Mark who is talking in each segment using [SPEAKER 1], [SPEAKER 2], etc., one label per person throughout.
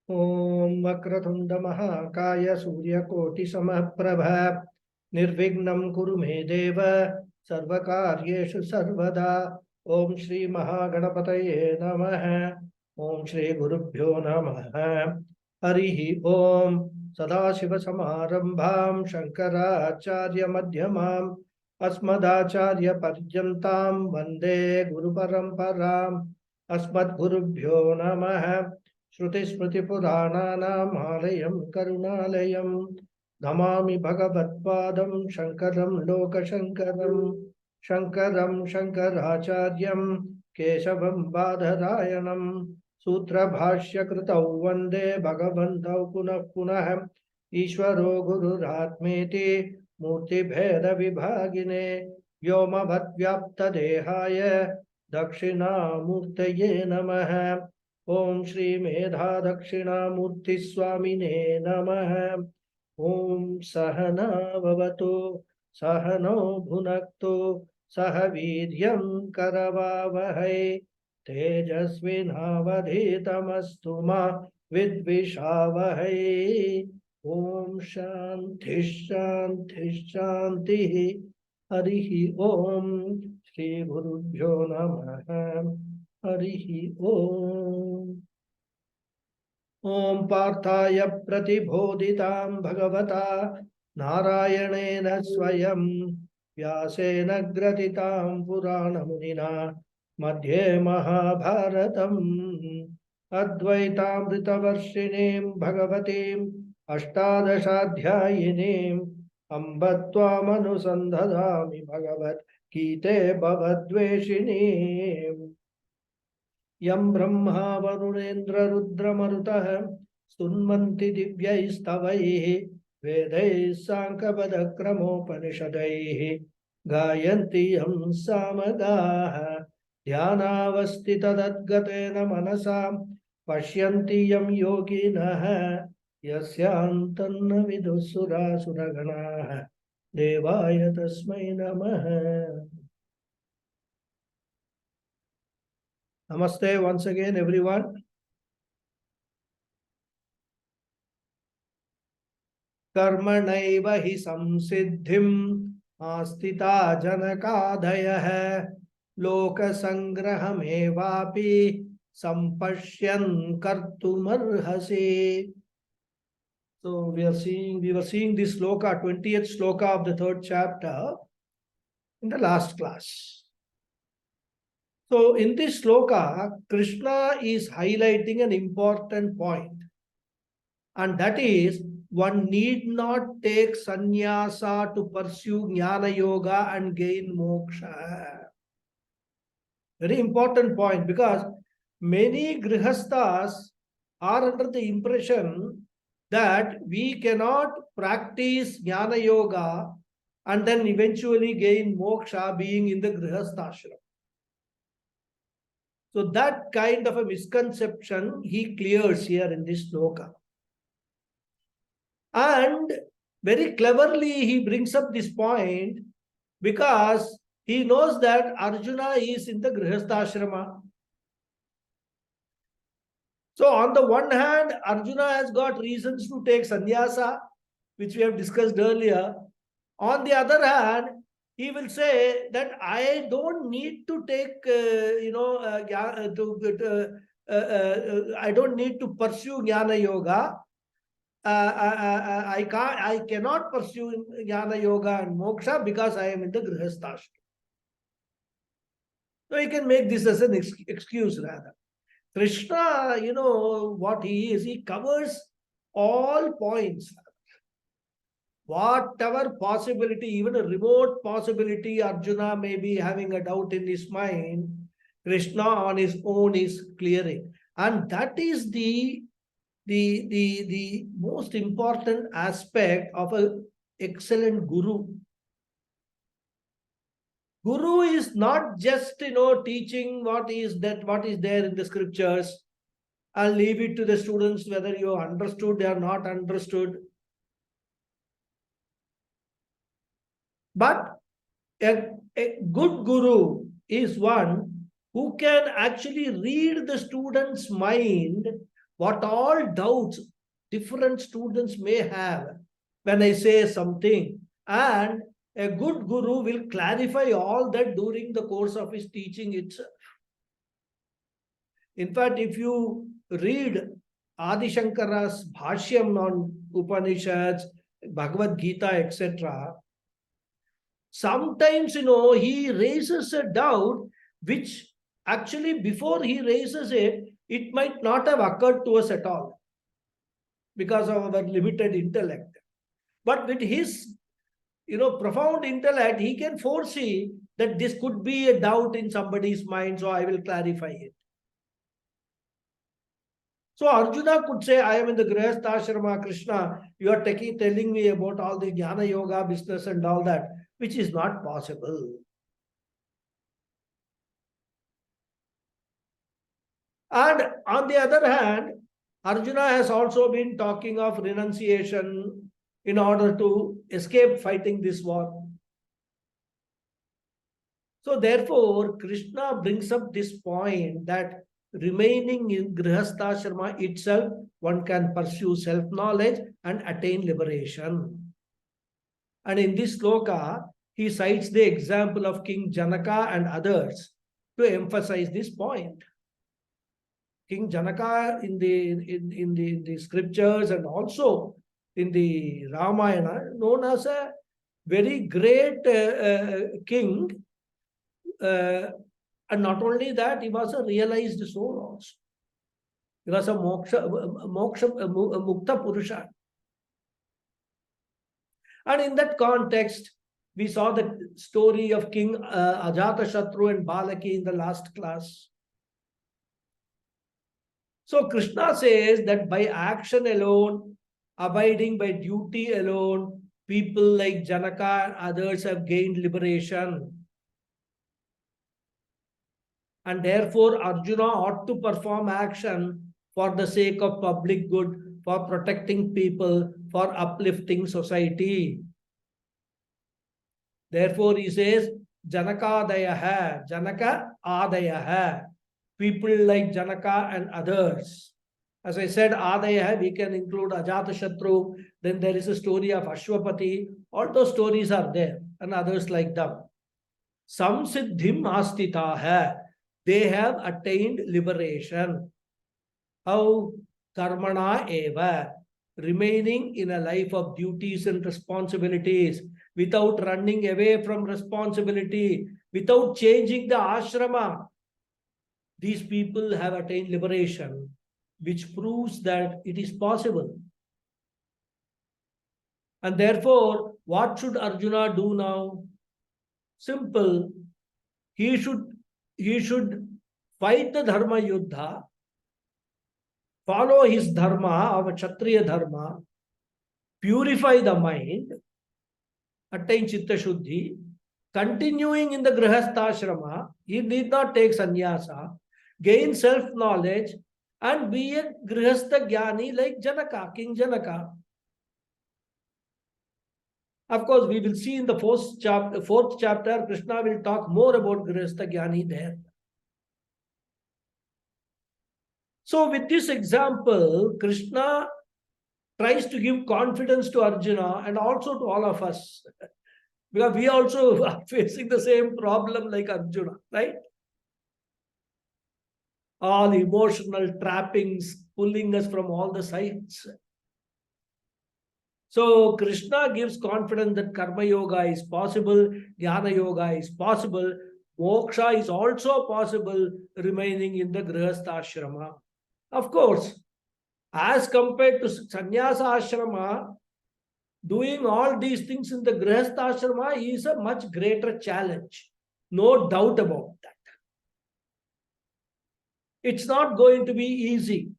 [SPEAKER 1] Om Vakrathunda Mahakaya Suryakoti Samapprabha Nirvignam Kuru Me Deva Sarvakaryeshu Sarvada Om Shri Mahaganapataye Namaha Om Shri Gurubhyo Namaha Harihi Om Sadashiva Samarambham Shankaracharya Madhyamam Asmadacharya Paryantam Vande Guru Paramparam Asmad Gurubhyo Namaha Shruti Smriti Purananam Alayam Karunalayam Namami Bhagavatpadam Shankaram Loka Shankaram Shankaracharyam Keshavam Badharayanam Sutra Bhashya Kritau Vande Bhagavantau Punah Punah Ishvaro Guru Ratmeti Murti Bheda Vibhagine Vyoma Bhatvyapta Dehaya Dakshina Murtaye Namaha Om Shri Medha Dakshinamurti Swamine Namaha Om Sahana Bhavatu Sahano Bhunaktu Sahaviryam Karavavahai Tejasvinavadhitamastu ma Vidvishavahai Om Shanti Shanti Shanti Harihi Om Shri Gurubhyo Namaha Harihi Om Om Parthaya Pratibodhitam Bhagavata Narayanena Swayam Vyasena Gratitam Purana Munina Madhye Mahabharatam Advaitamrita Varshinim Bhagavatim Ashtadashadhyayinim Ambatvam Anusandhadami Bhagavat Gite Bhavadveshinim Yam Brahma Varunendra Rudra Marutah Sunmanti Divyaistavaihi Vedai Sankabada Kramopanishadaihi Gayanti Yam Samagaha Dhyanavastita Dadgatena Manasam Pashyanti Yam Yoginaha Yasyantanna Vidusura Suraganaha Devaya Tasmai Namaha. Namaste once again, everyone. Karmanaiva hi samsiddhim astita janakadayah lokasangrahamevapi sampashyan kartumarhasi. So we were seeing this sloka, 20th sloka of the 3rd chapter in the last class. So in this sloka, Krishna is highlighting an important point, and that is one need not take sannyasa to pursue jnana yoga and gain moksha. Very important point, because many grihasthas are under the impression that we cannot practice jnana yoga and then eventually gain moksha being in the grihasthashram. So that kind of a misconception he clears here in this sloka. And very cleverly he brings up this point because he knows that Arjuna is in the Grihastha. So on the one hand, Arjuna has got reasons to take sannyasa, which we have discussed earlier. On the other hand, he will say that I don't need to take, I don't need to pursue jnana yoga. I cannot pursue jnana yoga and moksha because I am in the grihasthashram. So he can make this as an excuse rather. Krishna, what he is, he covers all points. Whatever possibility, even a remote possibility, Arjuna may be having a doubt in his mind, Krishna on his own is clearing. And that is the most important aspect of an excellent guru. Guru is not just, teaching what is there in the scriptures. I'll leave it to the students whether you understood or not understood. But a good guru is one who can actually read the student's mind what all doubts different students may have when I say something, and a good guru will clarify all that during the course of his teaching itself. In fact, if you read Adi Shankara's Bhashyam on Upanishads, Bhagavad Gita, etc., sometimes, he raises a doubt which actually before he raises it, it might not have occurred to us at all because of our limited intellect. But with his, profound intellect, he can foresee that this could be a doubt in somebody's mind, so I will clarify it. So Arjuna could say, I am in the Grihastha Ashrama, Krishna, you are telling me about all the Jnana Yoga business and all that, which is not possible. And on the other hand, Arjuna has also been talking of renunciation in order to escape fighting this war. So therefore, Krishna brings up this point that remaining in Grihasthashrama itself, one can pursue self-knowledge and attain liberation. And in this sloka, he cites the example of King Janaka and others to emphasize this point. King Janaka in the scriptures and also in the Ramayana, known as a very great king, and not only that, he was a realized soul also. He was a mukta purusha. And in that context, we saw the story of King Ajatashatru and Balaki in the last class. So Krishna says that by action alone, abiding by duty alone, people like Janaka and others have gained liberation. And therefore, Arjuna ought to perform action for the sake of public good, for protecting people, for uplifting society. Therefore, he says, Janaka Dayaha, Janaka Adayaha. People like Janaka and others. As I said, Adayaha, we can include Ajatashatru. Then there is a story of Ashwapati. All those stories are there, and others like them. Samsiddhim astitaha. They have attained liberation. How? Karmana eva. Remaining in a life of duties and responsibilities, without running away from responsibility, without changing the ashrama. These people have attained liberation, which proves that it is possible. And therefore, what should Arjuna do now? Simple. He should fight the dharma yuddha, follow his dharma of a Kshatriya dharma, purify the mind, attain chitta shuddhi, continuing in the grihastha he need not take sannyasa, gain self-knowledge, and be a grihastha jnani like Janaka, King Janaka. Of course, we will see in the fourth chapter, Krishna will talk more about grihastha jnani there. So with this example, Krishna tries to give confidence to Arjuna and also to all of us. Because we also are facing the same problem like Arjuna, right? All emotional trappings pulling us from all the sides. So Krishna gives confidence that Karma Yoga is possible, Jnana Yoga is possible, Moksha is also possible, remaining in the Grihastha Ashrama. Of course, as compared to Sannyasa Ashrama, doing all these things in the Grihastha Ashrama is a much greater challenge. No doubt about that. It's not going to be easy.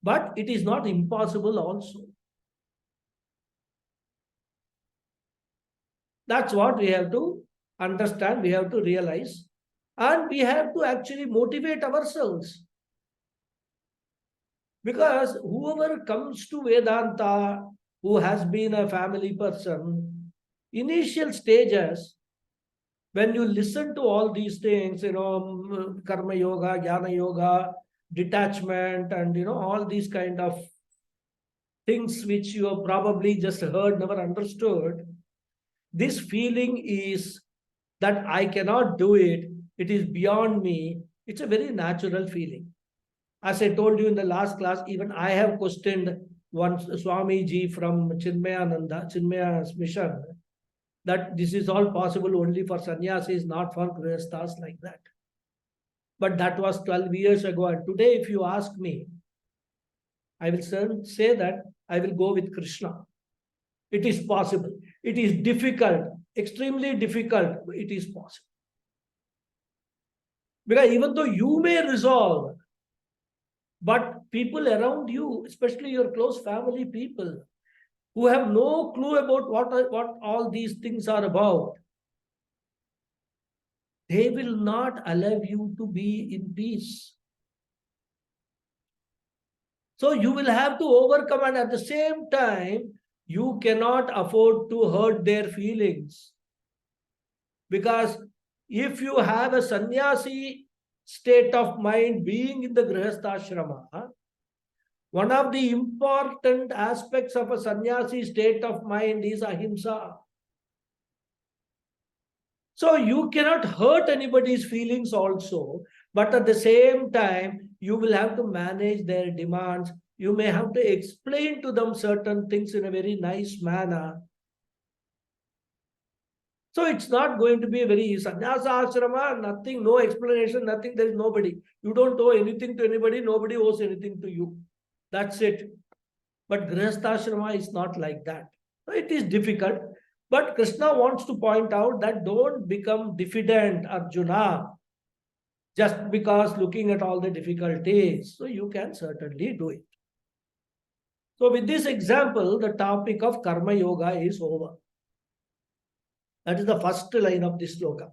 [SPEAKER 1] But it is not impossible also. That's what we have to understand, we have to realize. And we have to actually motivate ourselves. Because whoever comes to Vedanta, who has been a family person, initial stages, when you listen to all these things, Karma Yoga, Jnana Yoga, detachment, and all these kind of things which you have probably just heard, never understood. This feeling is that I cannot do it, it is beyond me. It's a very natural feeling. As I told you in the last class, even I have questioned one Swamiji from Chinmaya's mission, that this is all possible only for sannyasis, not for grihasthas like that. But that was 12 years ago. And today, if you ask me, I will say that I will go with Krishna. It is possible. It is difficult, extremely difficult. It is possible. Because even though you may resolve, but people around you, especially your close family people, who have no clue about what all these things are about, they will not allow you to be in peace. So you will have to overcome, and at the same time, you cannot afford to hurt their feelings. Because if you have a sannyasi state of mind being in the grihastha, one of the important aspects of a sannyasi state of mind is ahimsa. So you cannot hurt anybody's feelings also, but at the same time, you will have to manage their demands. You may have to explain to them certain things in a very nice manner. So it's not going to be a very sannyasa ashrama, nothing, no explanation, nothing, there is nobody. You don't owe anything to anybody, nobody owes anything to you. That's it. But grihastha is not like that. So it is difficult. But Krishna wants to point out that don't become diffident, Arjuna, just because looking at all the difficulties. So you can certainly do it. So with this example, the topic of Karma Yoga is over. That is the first line of this sloka.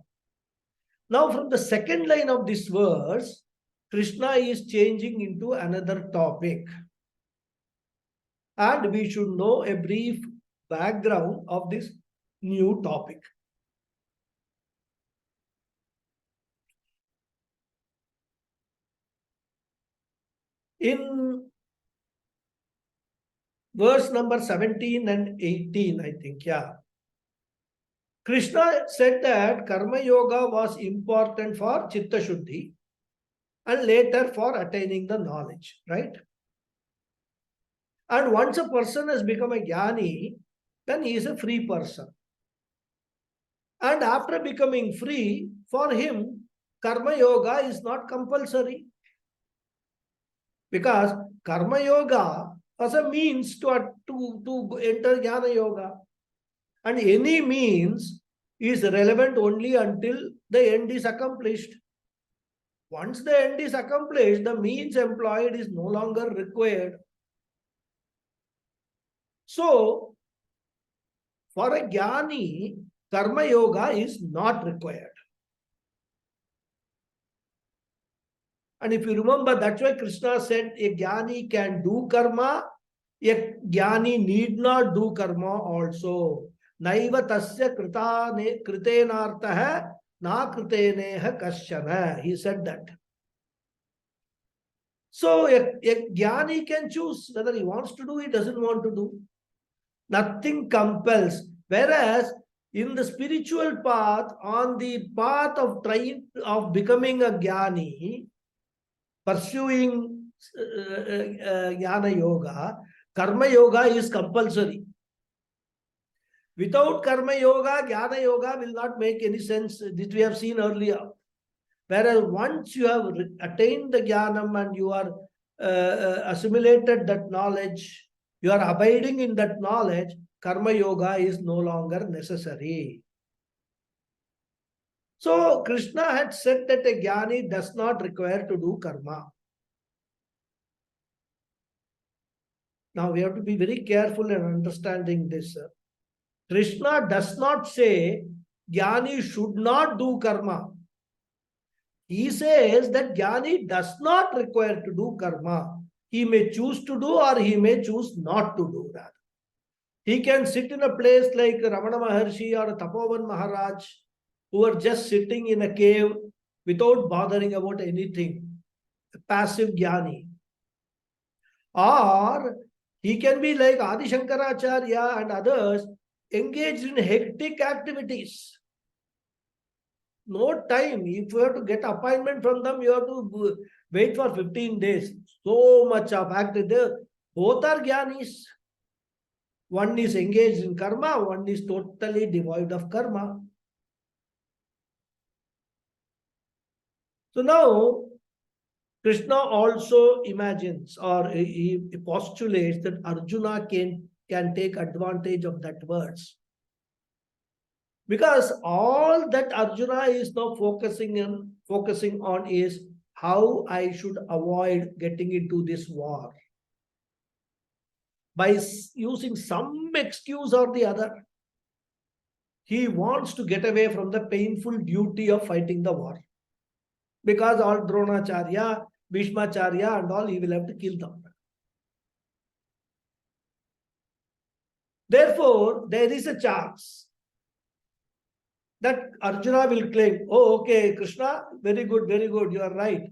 [SPEAKER 1] Now from the second line of this verse, Krishna is changing into another topic. And we should know a brief background of this new topic. In verse number 17 and 18, I think, yeah. Krishna said that Karma Yoga was important for Chitta Shuddhi and later for attaining the knowledge, right? And once a person has become a jnani, then he is a free person. And after becoming free, for him, Karma Yoga is not compulsory. Because Karma Yoga was a means to enter Jnana Yoga. And any means is relevant only until the end is accomplished. Once the end is accomplished, the means employed is no longer required. So, for a jnani, Karma Yoga is not required. And if you remember, that's why Krishna said a jnani can do karma, a jnani need not do karma also. Naiva tasya kritenartah na kriteneha kasyana. He said that. So a jnani can choose whether he wants to do, he doesn't want to do. Nothing compels. Whereas in the spiritual path, on the path of becoming a jnani, pursuing Jnana Yoga, Karma Yoga is compulsory. Without Karma Yoga, Jnana Yoga will not make any sense. This we have seen earlier. Whereas once you have attained the Jnanam and you are assimilated that knowledge, you are abiding in that knowledge, Karma Yoga is no longer necessary. So Krishna had said that a jnani does not require to do karma. Now we have to be very careful in understanding this. Krishna does not say jnani should not do karma. He says that jnani does not require to do karma. He may choose to do or he may choose not to do that. He can sit in a place like Ramana Maharshi or Tapovan Maharaj, who are just sitting in a cave without bothering about anything. passive jnani. Or he can be like Adi Shankaracharya and others, engaged in hectic activities. No time. If you have to get appointment from them, you have to wait for 15 days. So much of activity. Both are jnanis. One is engaged in karma, one is totally devoid of karma. So now, Krishna also imagines or he postulates that Arjuna can take advantage of that verse. Because all that Arjuna is now focusing on is how I should avoid getting into this war. By using some excuse or the other, he wants to get away from the painful duty of fighting the war. Because all Dronacharya, Bhishmacharya and all, he will have to kill them. Therefore, there is a chance that Arjuna will claim, oh, okay, Krishna, very good, you are right.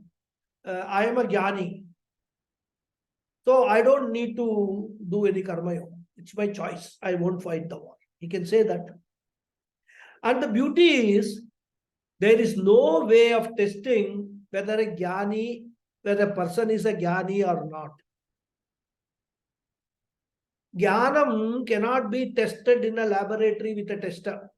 [SPEAKER 1] I am a jnani. So I don't need to do any karma yoga. It's my choice. I won't fight the war. He can say that. And the beauty is, there is no way of testing whether a person is a jnani or not. Jnanam cannot be tested in a laboratory with a tester.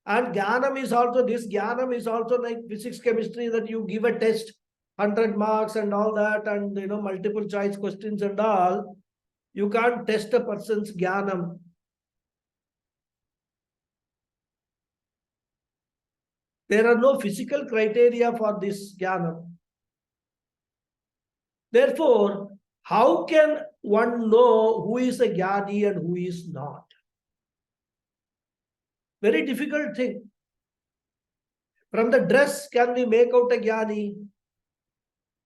[SPEAKER 1] And jnanam is also like physics, chemistry, that you give a test, 100 marks and all that, and multiple choice questions and all. You can't test a person's jnanam. There are no physical criteria for this jnanam. Therefore, how can one know who is a jnani and who is not? Very difficult thing. From the dress, can we make out a jnani?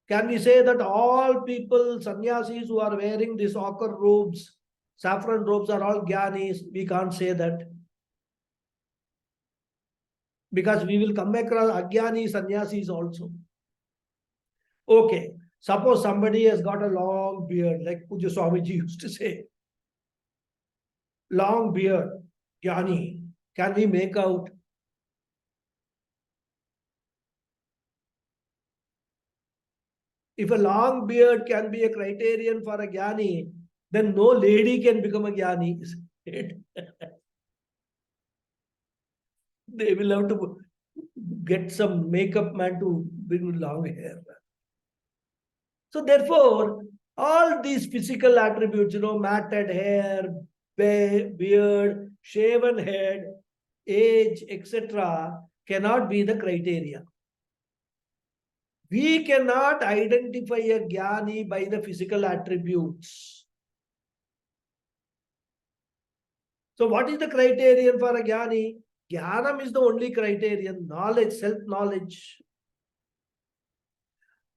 [SPEAKER 1] Can we say that all people, sannyasis who are wearing these ochre robes, saffron robes, are all jnanis? We can't say that. Because we will come across ajnani sannyasis also. Okay, suppose somebody has got a long beard, like Puja Swamiji used to say. Long beard, jnani. Can we make out? If a long beard can be a criterion for a jnani, then no lady can become a jnani. They will have to get some makeup man to bring long hair. So therefore, all these physical attributes, matted hair, beard, shaven head, age, etc., cannot be the criteria. We cannot identify a jnani by the physical attributes. So what is the criterion for a jnani? Jnanam is the only criterion, knowledge, self-knowledge.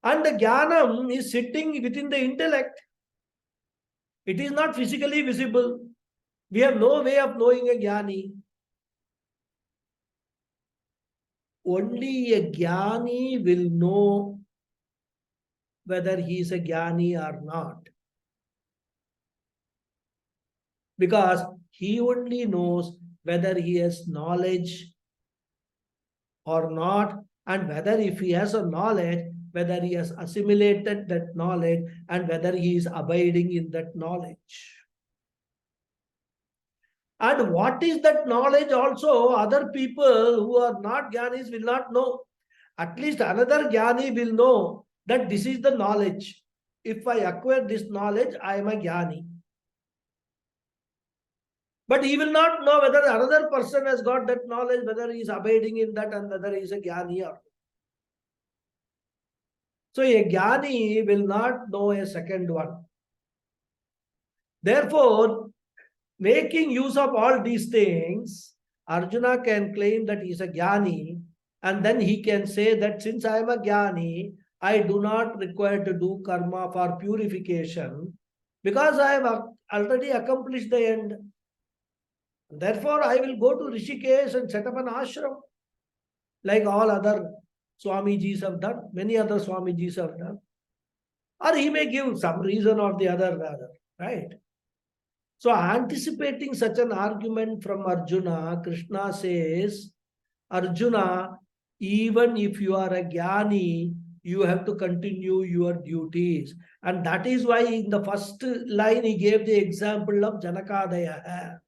[SPEAKER 1] And the jnanam is sitting within the intellect. It is not physically visible. We have no way of knowing a jnani. Only a jnani will know whether he is a jnani or not. Because he only knows whether he has knowledge or not, and whether if he has a knowledge, whether he has assimilated that knowledge and whether he is abiding in that knowledge. And what is that knowledge also, other people who are not jnanis will not know. At least another jnani will know that this is the knowledge. If I acquire this knowledge, I am a jnani. But he will not know whether another person has got that knowledge, whether he is abiding in that and whether he is a jnani or not. So a jnani will not know a second one. Therefore, making use of all these things, Arjuna can claim that he is a jnani, and then he can say that since I am a jnani, I do not require to do karma for purification because I have already accomplished the end. Therefore, I will go to Rishikesh and set up an ashram like all other Swamijis have done, many other Swamijis have done. Or he may give some reason or the other rather, right? So anticipating such an argument from Arjuna, Krishna says, Arjuna, even if you are a jnani, you have to continue your duties. And that is why in the first line he gave the example of Janakadaya.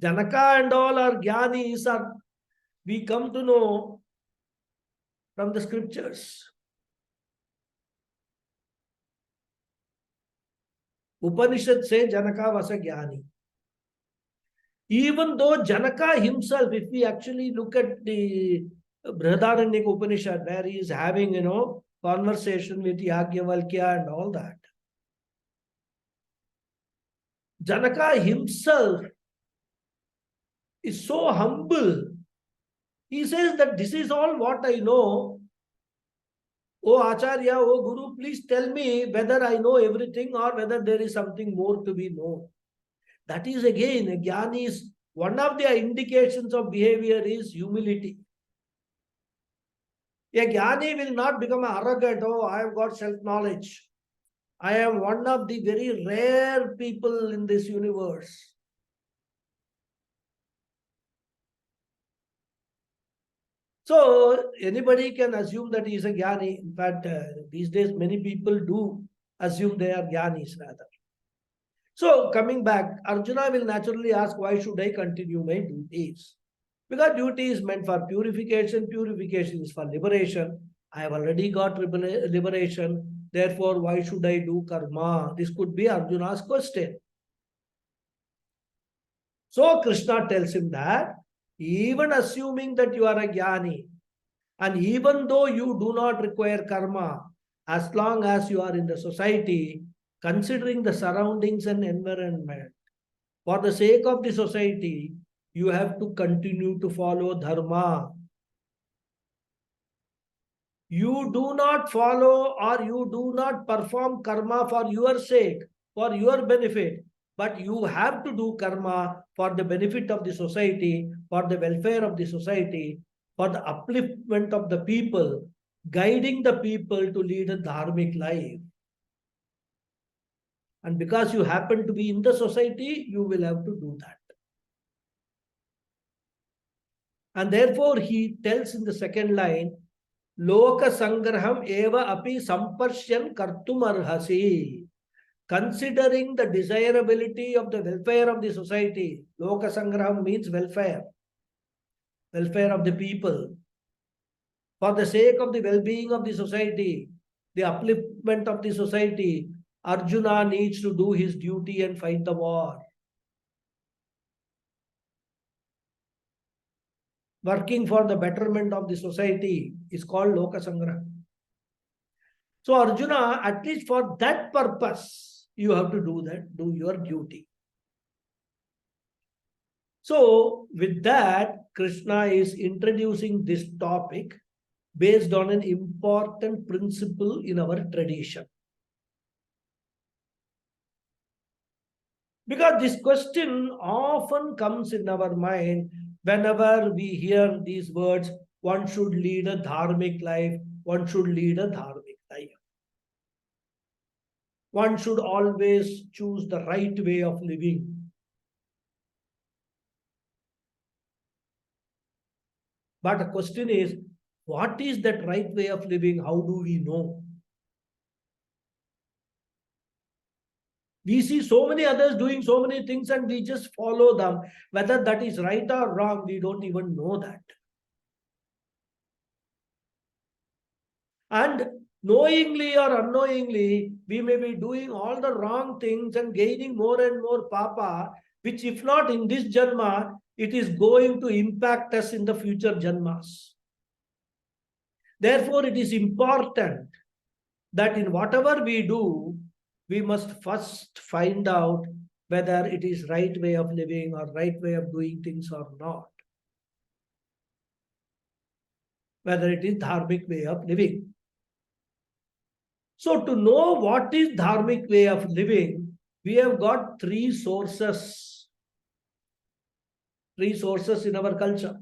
[SPEAKER 1] Janaka and all are jnanis, we come to know from the scriptures. Upanishad say Janaka was a jnani. Even though Janaka himself, if we actually look at the Brihadaranyaka Upanishad, where he is having, conversation with Yajnavalkya and all that, Janaka himself is so humble. He says that this is all what I know. Oh Acharya, oh Guru, please tell me whether I know everything or whether there is something more to be known. That is again, a jnani's, one of the indications of behavior is humility. A jnani will not become arrogant, oh, I have got self-knowledge. I am one of the very rare people in this universe. So anybody can assume that he is a jnani. In fact, these days many people do assume they are jnanis rather. So coming back, Arjuna will naturally ask, why should I continue my duties? Because duty is meant for purification, purification is for liberation. I have already got liberation, therefore why should I do karma? This could be Arjuna's question. So Krishna tells him that even assuming that you are a jnani, and even though you do not require karma, as long as you are in the society, considering the surroundings and environment, for the sake of the society, you have to continue to follow dharma. You do not follow or you do not perform karma for your sake, for your benefit, but you have to do karma for the benefit of the society, for the welfare of the society, for the upliftment of the people, guiding the people to lead a dharmic life. And because you happen to be in the society, you will have to do that. And therefore, he tells in the second line, Loka Sangraham eva api samparshyan kartum arhasi. Considering the desirability of the welfare of the society, Loka Sangraham means welfare of the people. For the sake of the well-being of the society, the upliftment of the society, Arjuna needs to do his duty and fight the war. Working for the betterment of the society is called Loka Sangraha. So Arjuna, at least for that purpose, you have to do that, do your duty. So with that, Krishna is introducing this topic based on an important principle in our tradition. Because this question often comes in our mind whenever we hear these words, one should lead a dharmic life, one should lead a dharmic life. One should always choose the right way of living. But the question is, what is that right way of living? How do we know? We see so many others doing so many things and we just follow them. Whether that is right or wrong, we don't even know that. And knowingly or unknowingly, we may be doing all the wrong things and gaining more and more papa, which if not in this janma, it is going to impact us in the future janmas. Therefore, it is important that in whatever we do, we must first find out whether it is right way of living or right way of doing things or not. Whether it is dharmic way of living. So to know what is dharmic way of living, we have got three sources. resources in our culture.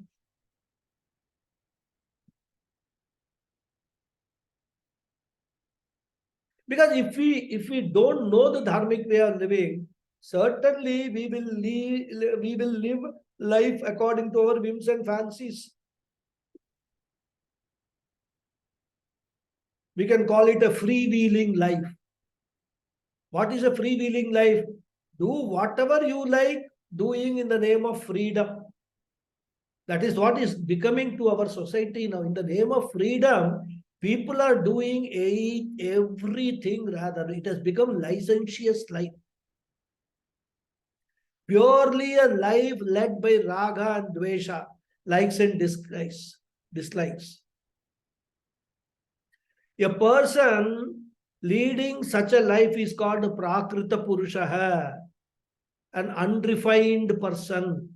[SPEAKER 1] Because if we don't know the dharmic way of living, certainly we will live life according to our whims and fancies. We can call it a freewheeling life. What is a freewheeling life? Do whatever you like doing in the name of freedom. That is what is becoming to our society now. In the name of freedom, people are doing everything rather. It has become licentious life. Purely a life led by raga and dvesha, likes and dislikes. A person leading such a life is called prakrita purusha, an unrefined person.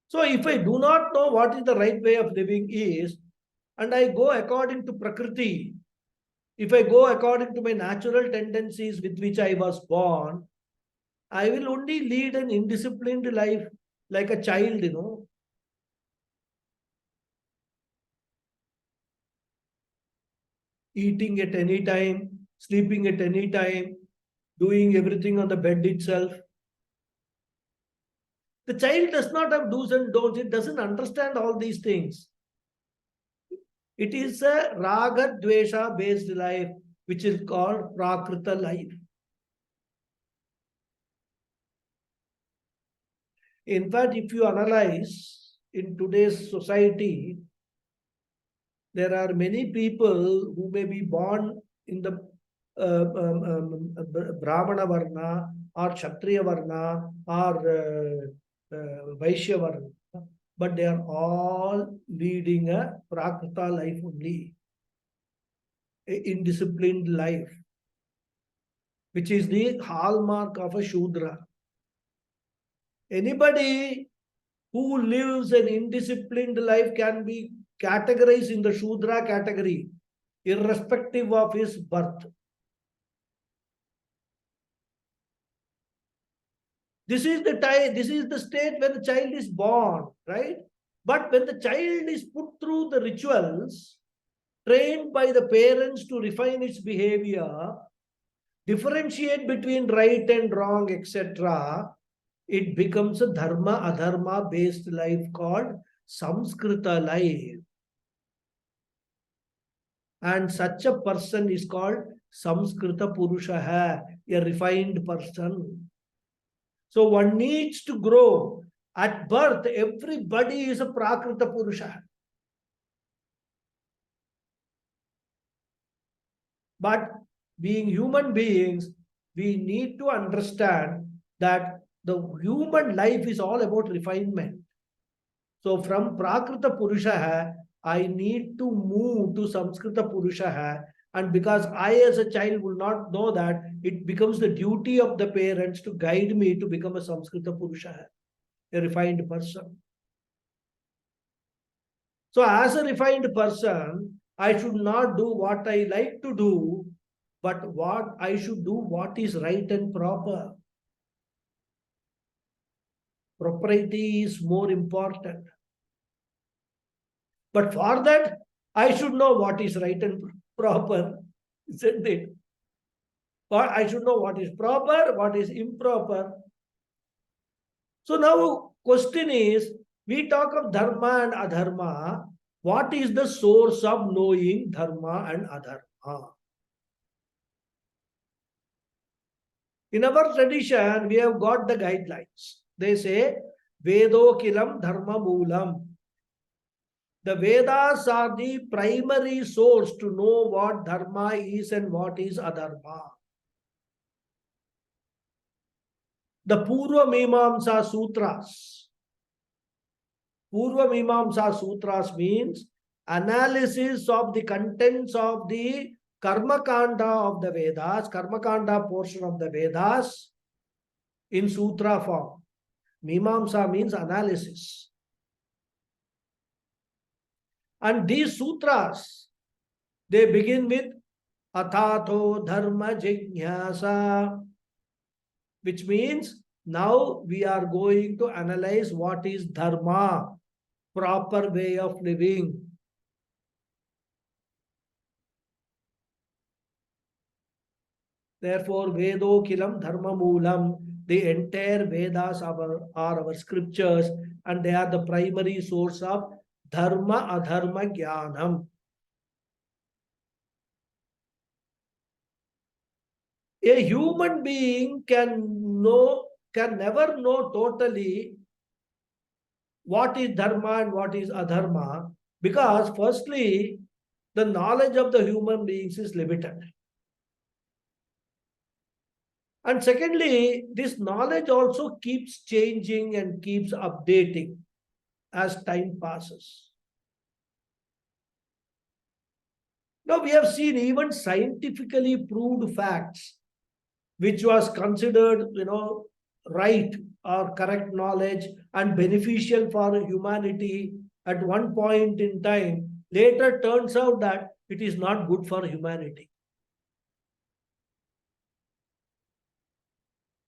[SPEAKER 1] So if I do not know what is the right way of living is, and I go according to prakriti, if I go according to my natural tendencies with which I was born, I will only lead an indisciplined life like a child, eating at any time, sleeping at any time, doing everything on the bed itself. The child does not have do's and don'ts. It doesn't understand all these things. It is a raga dvesha based life, which is called prakrita life. In fact, if you analyze in today's society, there are many people who may be born in the Brahmana Varna or Kshatriya Varna or Vaishya Varna, but they are all leading a Prakrita life only, a indisciplined life, which is the hallmark of a Shudra. Anybody who lives an indisciplined life can be categorized in the Shudra category, irrespective of his birth. This is the state where the child is born, right? But when the child is put through the rituals, trained by the parents to refine its behavior, differentiate between right and wrong, etc., it becomes a dharma adharma based life called Samskrita life. And such a person is called Samskrita Purusha, a refined person. So one needs to grow. At birth, everybody is a Prakrita Purusha. But being human beings, we need to understand that the human life is all about refinement. So from Prakrita Purusha, I need to move to Samskrita Purusha. And because I as a child will not know that, it becomes the duty of the parents to guide me to become a Samskrita Purusha, a refined person. So as a refined person, I should not do what I like to do, but what I should do what is right and proper. Propriety is more important. But for that, I should know what is right and proper, isn't it? Or I should know what is proper, what is improper. So now question is, we talk of dharma and adharma. What is the source of knowing dharma and adharma? In our tradition, we have got the guidelines. They say, Vedo kilam dharma moolam. The Vedas are the primary source to know what dharma is and what is adharma. The Purva Mimamsa Sutras. Purva Mimamsa Sutras means analysis of the contents of the Karma Kanda of the Vedas, Karma Kanda portion of the Vedas in Sutra form. Mimamsa means analysis. And these sutras, they begin with Athato dharma jignasa, which means now we are going to analyze what is dharma, proper way of living. Therefore, Vedo Kilam Dharma Moolam, the entire Vedas are our scriptures, and they are the primary source of Dharma Adharma Jnanam. A human being can never know totally what is dharma and what is adharma, because firstly, the knowledge of the human beings is limited. And secondly, this knowledge also keeps changing and keeps updating as time passes. Now we have seen even scientifically proved facts, which was considered, right or correct knowledge and beneficial for humanity at one point in time, later turns out that it is not good for humanity.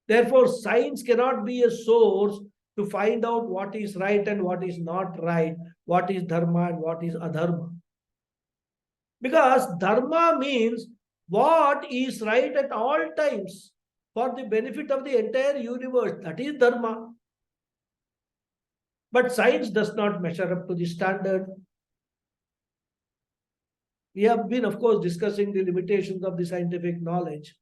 [SPEAKER 1] Therefore, science cannot be a source to find out what is right and what is not right, what is dharma and what is adharma. Because dharma means what is right at all times for the benefit of the entire universe. That is dharma. But science does not measure up to the standard. We have been, of course, discussing the limitations of the scientific knowledge.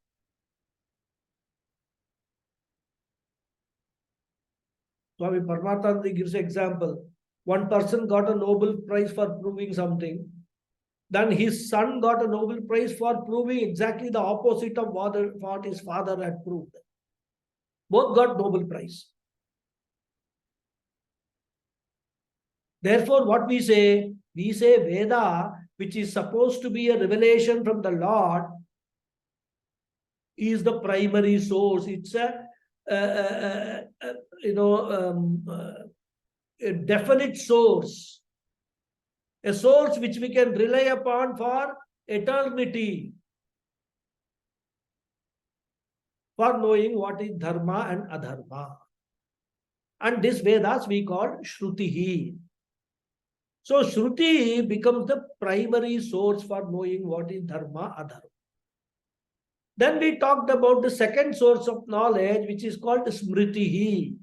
[SPEAKER 1] Swami Paramatmananda gives an example. One person got a Nobel Prize for proving something. Then his son got a Nobel Prize for proving exactly the opposite of what his father had proved. Both got Nobel Prize. Therefore, what we say Veda, which is supposed to be a revelation from the Lord, is the primary source. It's a definite source, a source which we can rely upon for eternity, for knowing what is dharma and adharma. And this Vedas we call Shrutihi. So Shruti becomes the primary source for knowing what is dharma, adharma. Then we talked about the second source of knowledge, which is called Smritihi.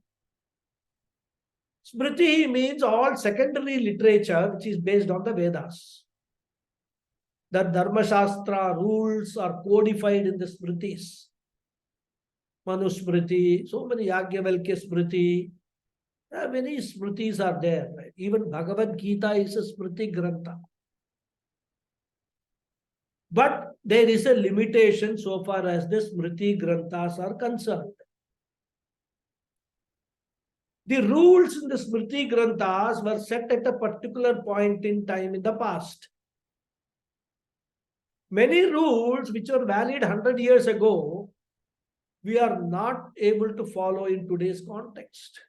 [SPEAKER 1] Smriti means all secondary literature which is based on the Vedas. The Dharma Shastra rules are codified in the Smritis. Manusmriti, so many Yagyavalkya Smriti, many Smritis are there. Right? Even Bhagavad Gita is a Smriti Grantha. But there is a limitation so far as the Smriti Granthas are concerned. The rules in the Smriti Granthas were set at a particular point in time in the past. Many rules which were valid 100 years ago, we are not able to follow in today's context.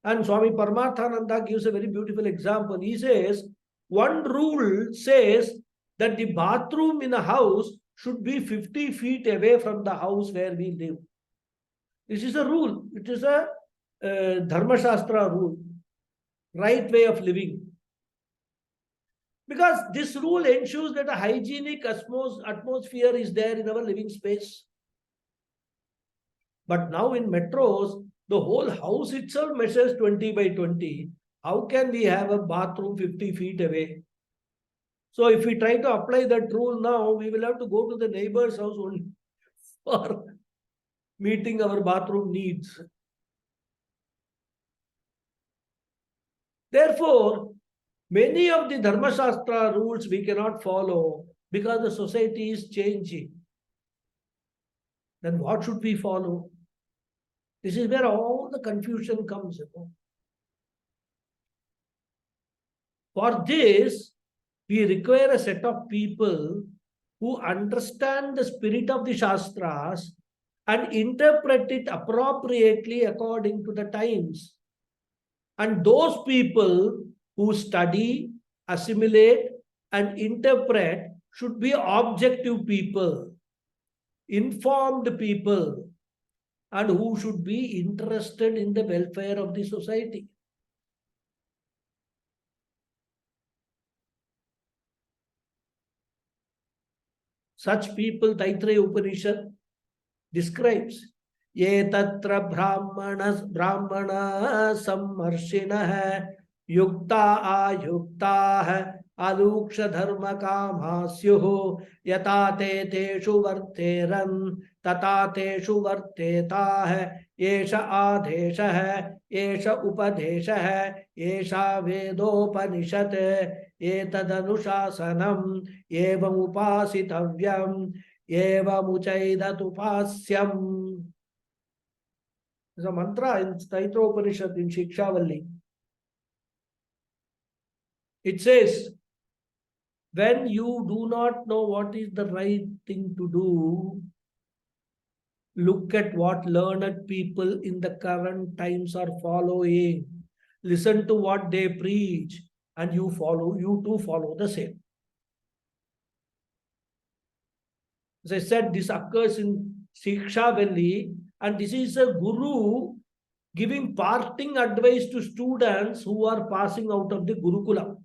[SPEAKER 1] And Swami Paramatmananda gives a very beautiful example. He says, one rule says that the bathroom in a house should be 50 feet away from the house where we live. This is a rule. It is a Dharma Shastra rule, right way of living. Because this rule ensures that a hygienic atmosphere is there in our living space. But now in metros, the whole house itself measures 20 by 20. How can we have a bathroom 50 feet away? So if we try to apply that rule now, we will have to go to the neighbor's house only for meeting our bathroom needs. Therefore, many of the Dharma Shastra rules we cannot follow because the society is changing. Then what should we follow? This is where all the confusion comes. For this, we require a set of people who understand the spirit of the Shastras and interpret it appropriately according to the times. And those people who study, assimilate, and interpret should be objective people, informed people, and who should be interested in the welfare of the society. Such people, Taittiriya Upanishad describes. ये तत्र ब्राह्मण सम्मर्षिणः युक्ता आयुक्ताः अलूक्ष धर्म कामास्युः यथा ते तेषु वर्तेरन् तथा तेषु वर्तेताः एष आदेशः एष उपदेशः एषा वेदोपनिषत् एतदनुशासनम् एवमुपासितव्यम् एवमुचैदतुपास्यम्. There's a mantra in Taittiriya Upanishad in Shikshavalli. It says, when you do not know what is the right thing to do, look at what learned people in the current times are following. Listen to what they preach, and you too follow the same. As I said, this occurs in Shikshavalli, and this is a guru giving parting advice to students who are passing out of the Gurukula.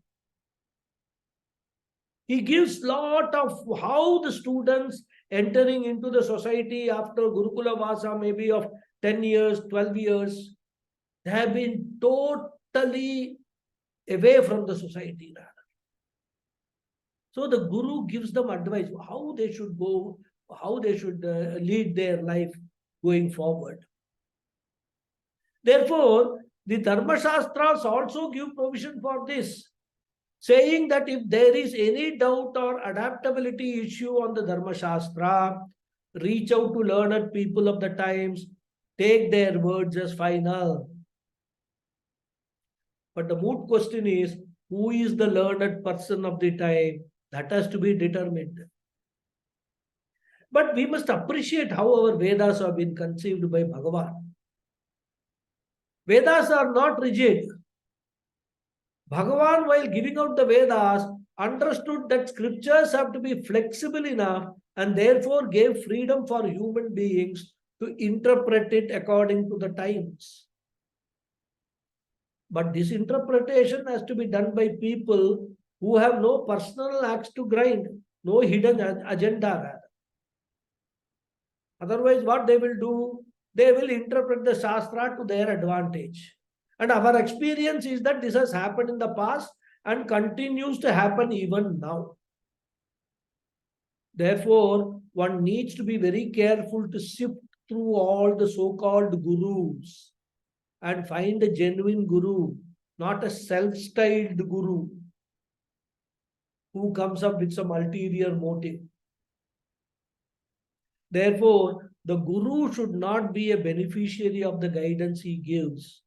[SPEAKER 1] He gives lot of how the students entering into the society after Gurukula Vasa, maybe of 10 years, 12 years, they have been totally away from the society. So the Guru gives them advice how they should go, how they should lead their life going forward. Therefore, the Dharma Shastras also give provision for this, saying that if there is any doubt or adaptability issue on the Dharma Shastra, reach out to learned people of the times, take their words as final. But the moot question is, who is the learned person of the time? That has to be determined. But we must appreciate how our Vedas have been conceived by Bhagawad. Vedas are not rigid. Bhagavan, while giving out the Vedas, understood that scriptures have to be flexible enough and therefore gave freedom for human beings to interpret it according to the times. But this interpretation has to be done by people who have no personal axe to grind, no hidden agenda. Otherwise, what they will do? They will interpret the Shastra to their advantage. And our experience is that this has happened in the past and continues to happen even now. Therefore, one needs to be very careful to sift through all the so-called gurus and find a genuine guru, not a self-styled guru who comes up with some ulterior motive. Therefore, the guru should not be a beneficiary of the guidance he gives.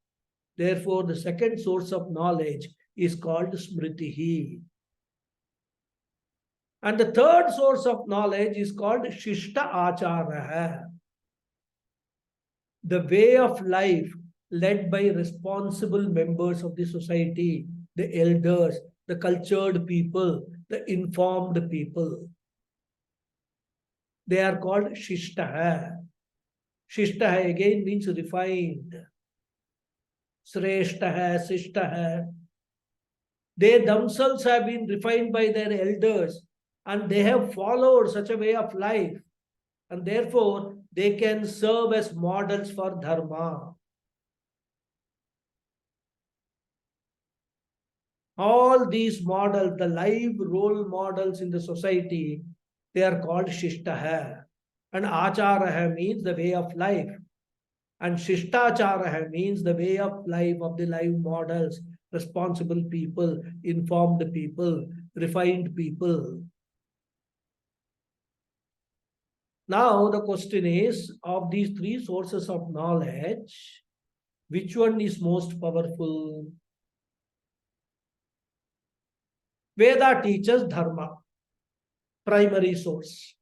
[SPEAKER 1] Therefore, the second source of knowledge is called smritihi. And the third source of knowledge is called shishta acharya. The way of life led by responsible members of the society, the elders, the cultured people, the informed people. They are called shishta. Shishta again means refined. Shreshta, sishta. They themselves have been refined by their elders and they have followed such a way of life, and therefore they can serve as models for dharma. All these models, the live role models in the society, they are called shishta. And acharya means the way of life. And shishtacharya means the way of life of the live models, responsible people, informed people, refined people. Now the question is, of these three sources of knowledge, which one is most powerful? Veda teaches dharma, primary source.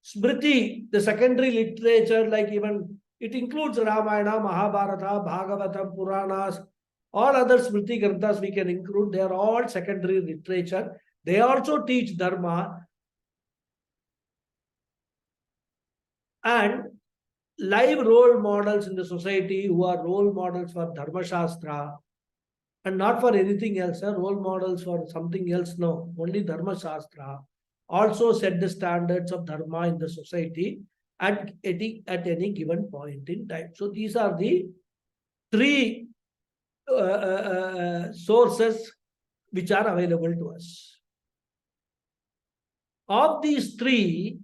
[SPEAKER 1] Smriti, the secondary literature, like even it includes Ramayana, Mahabharata, Bhagavatam, Puranas, all other Smriti Granthas we can include. They are all secondary literature. They also teach dharma, and live role models in the society who are role models for dharma shastra and not for anything else, role models for something else, no, only dharma shastra, also set the standards of dharma in the society at any given point in time. So these are the three sources which are available to us. Of these three,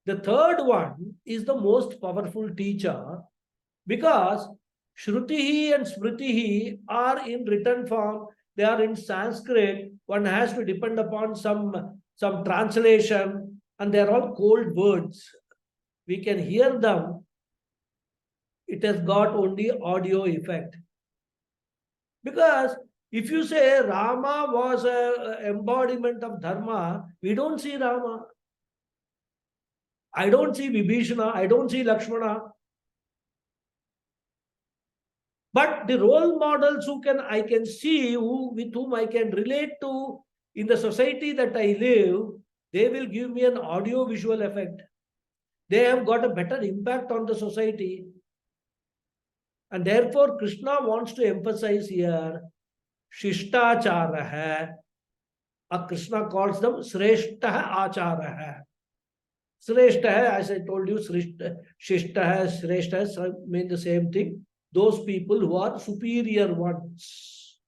[SPEAKER 1] the third one is the most powerful teacher, because Shrutihi and Smritihi are in written form, they are in Sanskrit, one has to depend upon some translation, and they are all cold words. We can hear them, it has got only audio effect. Because if you say Rama was an embodiment of Dharma, we don't see Rama. I don't see Vibhishana, I don't see Lakshmana. But the role models I can see, with whom I can relate to in the society that I live, they will give me an audio visual effect. They have got a better impact on the society. And therefore, Krishna wants to emphasize here, Shishtachara hai. Krishna calls them Sreshta Achara hai. Sreshta hai, as I told you, Shishta hai, Sreshta hai, mean the same thing. Those people who are superior ones.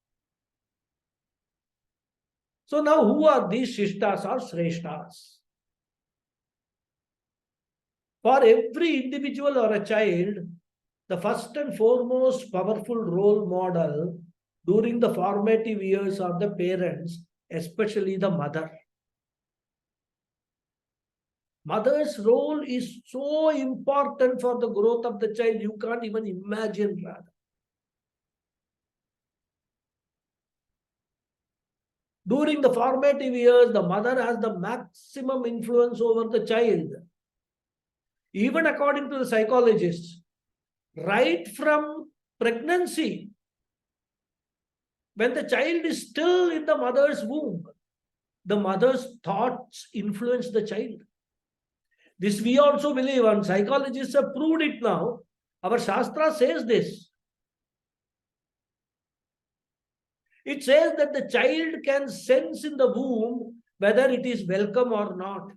[SPEAKER 1] So now who are these Shishtas or Sreshtas? For every individual or a child, the first and foremost powerful role model during the formative years are the parents, especially the mother. Mother's role is so important for the growth of the child, you can't even imagine, rather. During the formative years, the mother has the maximum influence over the child. Even according to the psychologists, right from pregnancy, when the child is still in the mother's womb, the mother's thoughts influence the child. This we also believe, and psychologists have proved it now. Our Shastra says this. It says that the child can sense in the womb whether it is welcome or not.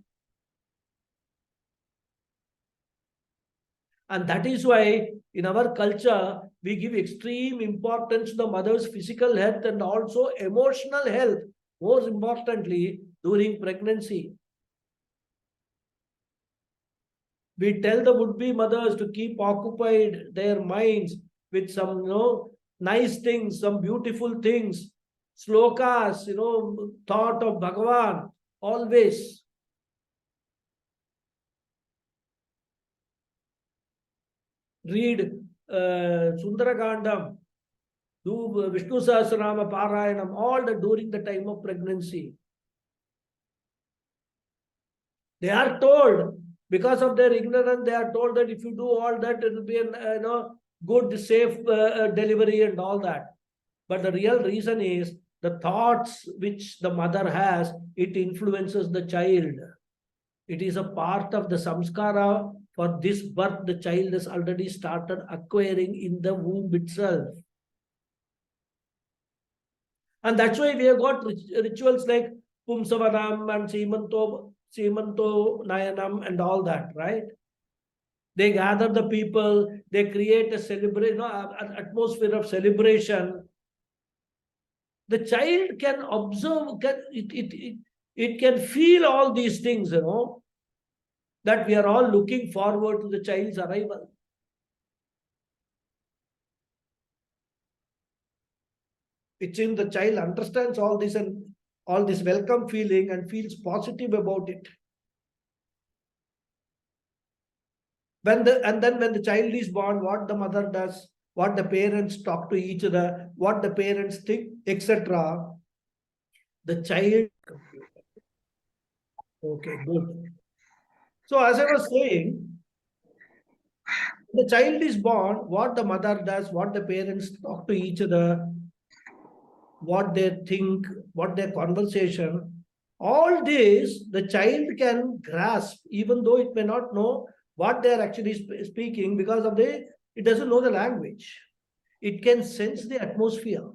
[SPEAKER 1] And that is why in our culture, we give extreme importance to the mother's physical health and also emotional health, most importantly, during pregnancy. We tell the would-be mothers to keep occupied their minds with some, nice things, some beautiful things, slokas, thought of Bhagawad, always. Read Sundaragandam, do Vishnu Sahasranama Parayanam, all that during the time of pregnancy. They are told, because of their ignorance, they are told that if you do all that, it will be a good, safe delivery and all that. But the real reason is the thoughts which the mother has, it influences the child. It is a part of the samskara. For this birth, the child has already started acquiring in the womb itself. And that's why we have got rituals like Pumsavanam and Seemanto Nayanam and all that, right? They gather the people, they create a celebration, an atmosphere of celebration. The child can observe, it can feel all these things, that we are all looking forward to the child's arrival. It's in the child understands all this and all this welcome feeling and feels positive about it. And then when the child is born, what the mother does, what the parents talk to each other, what the parents think, etc. The child. Okay, good. So as I was saying, the child is born, what the mother does, what the parents talk to each other, what they think, what their conversation, All this the child can grasp, even though it may not know what they are actually speaking, because of it doesn't know the language. It can sense the atmosphere.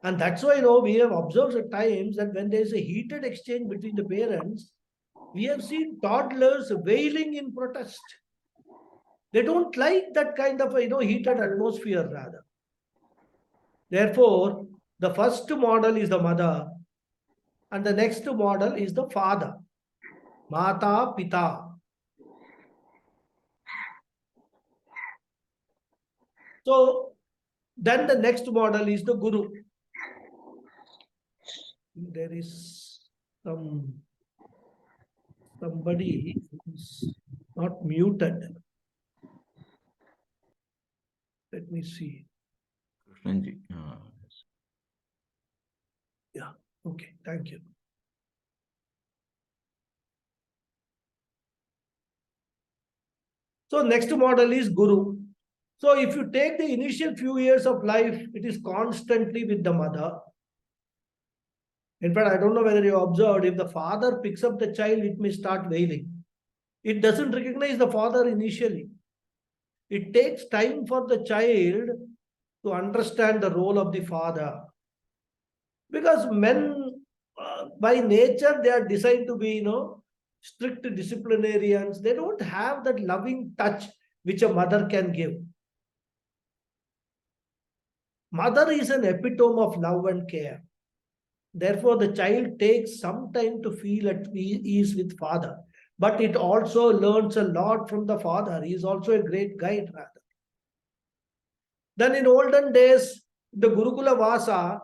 [SPEAKER 1] And that's why we have observed at times that when there is a heated exchange between the parents, we have seen toddlers wailing in protest. They don't like that kind of heated atmosphere rather. Therefore, the first model is the mother, and the next model is the father. Mata, Pita. So then the next model is the Guru. There is somebody who's not muted. Let me see. Yeah, okay, thank you. So next model is Guru. So if you take the initial few years of life, it is constantly with the mother. In fact, I don't know whether you observed, if the father picks up the child, it may start wailing. It doesn't recognize the father initially. It takes time for the child to understand the role of the father. Because men, by nature, they are designed to be, strict disciplinarians. They don't have that loving touch which a mother can give. Mother is an epitome of love and care. Therefore, the child takes some time to feel at ease with father. But it also learns a lot from the father. He is also a great guide, rather. Then in olden days, the Gurukula Vasa,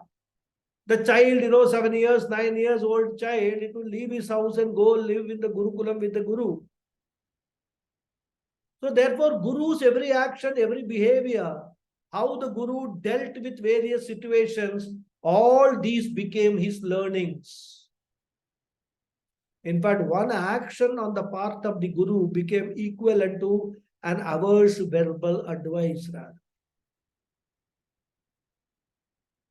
[SPEAKER 1] the child, 7 years, 9 years old child, it will leave his house and go live in the Gurukulam with the Guru. So therefore, Guru's every action, every behavior, how the Guru dealt with various situations, all these became his learnings. In fact, one action on the part of the Guru became equivalent to an hour's verbal advice, rather.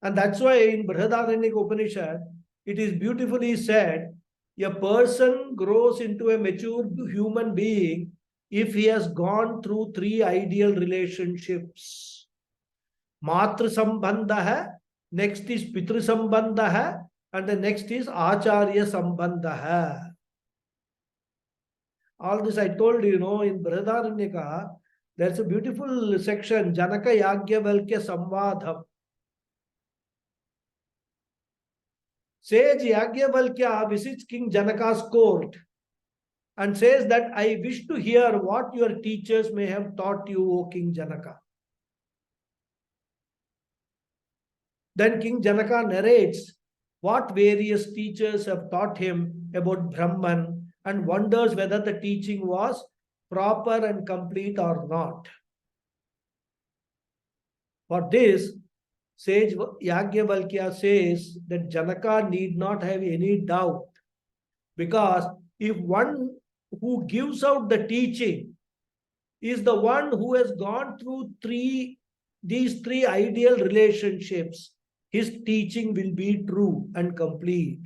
[SPEAKER 1] And that's why in Brihadaranyaka Upanishad, it is beautifully said, a person grows into a mature human being if he has gone through 3 ideal relationships. Matra Sambandha, next is Pitru Sambandha, and the next is Acharya Sambandha. All this I told you, in Brihadaranyaka, there's a beautiful section, Janaka Yagyavalkya Samvadham. Sage Yagyavalkya visits King Janaka's court and says that I wish to hear what your teachers may have taught you, O King Janaka. Then King Janaka narrates what various teachers have taught him about Brahman and wonders whether the teaching was proper and complete or not. For this, Sage Yagyavalkya says that Janaka need not have any doubt, because if one who gives out the teaching is the one who has gone through these three ideal relationships, his teaching will be true and complete.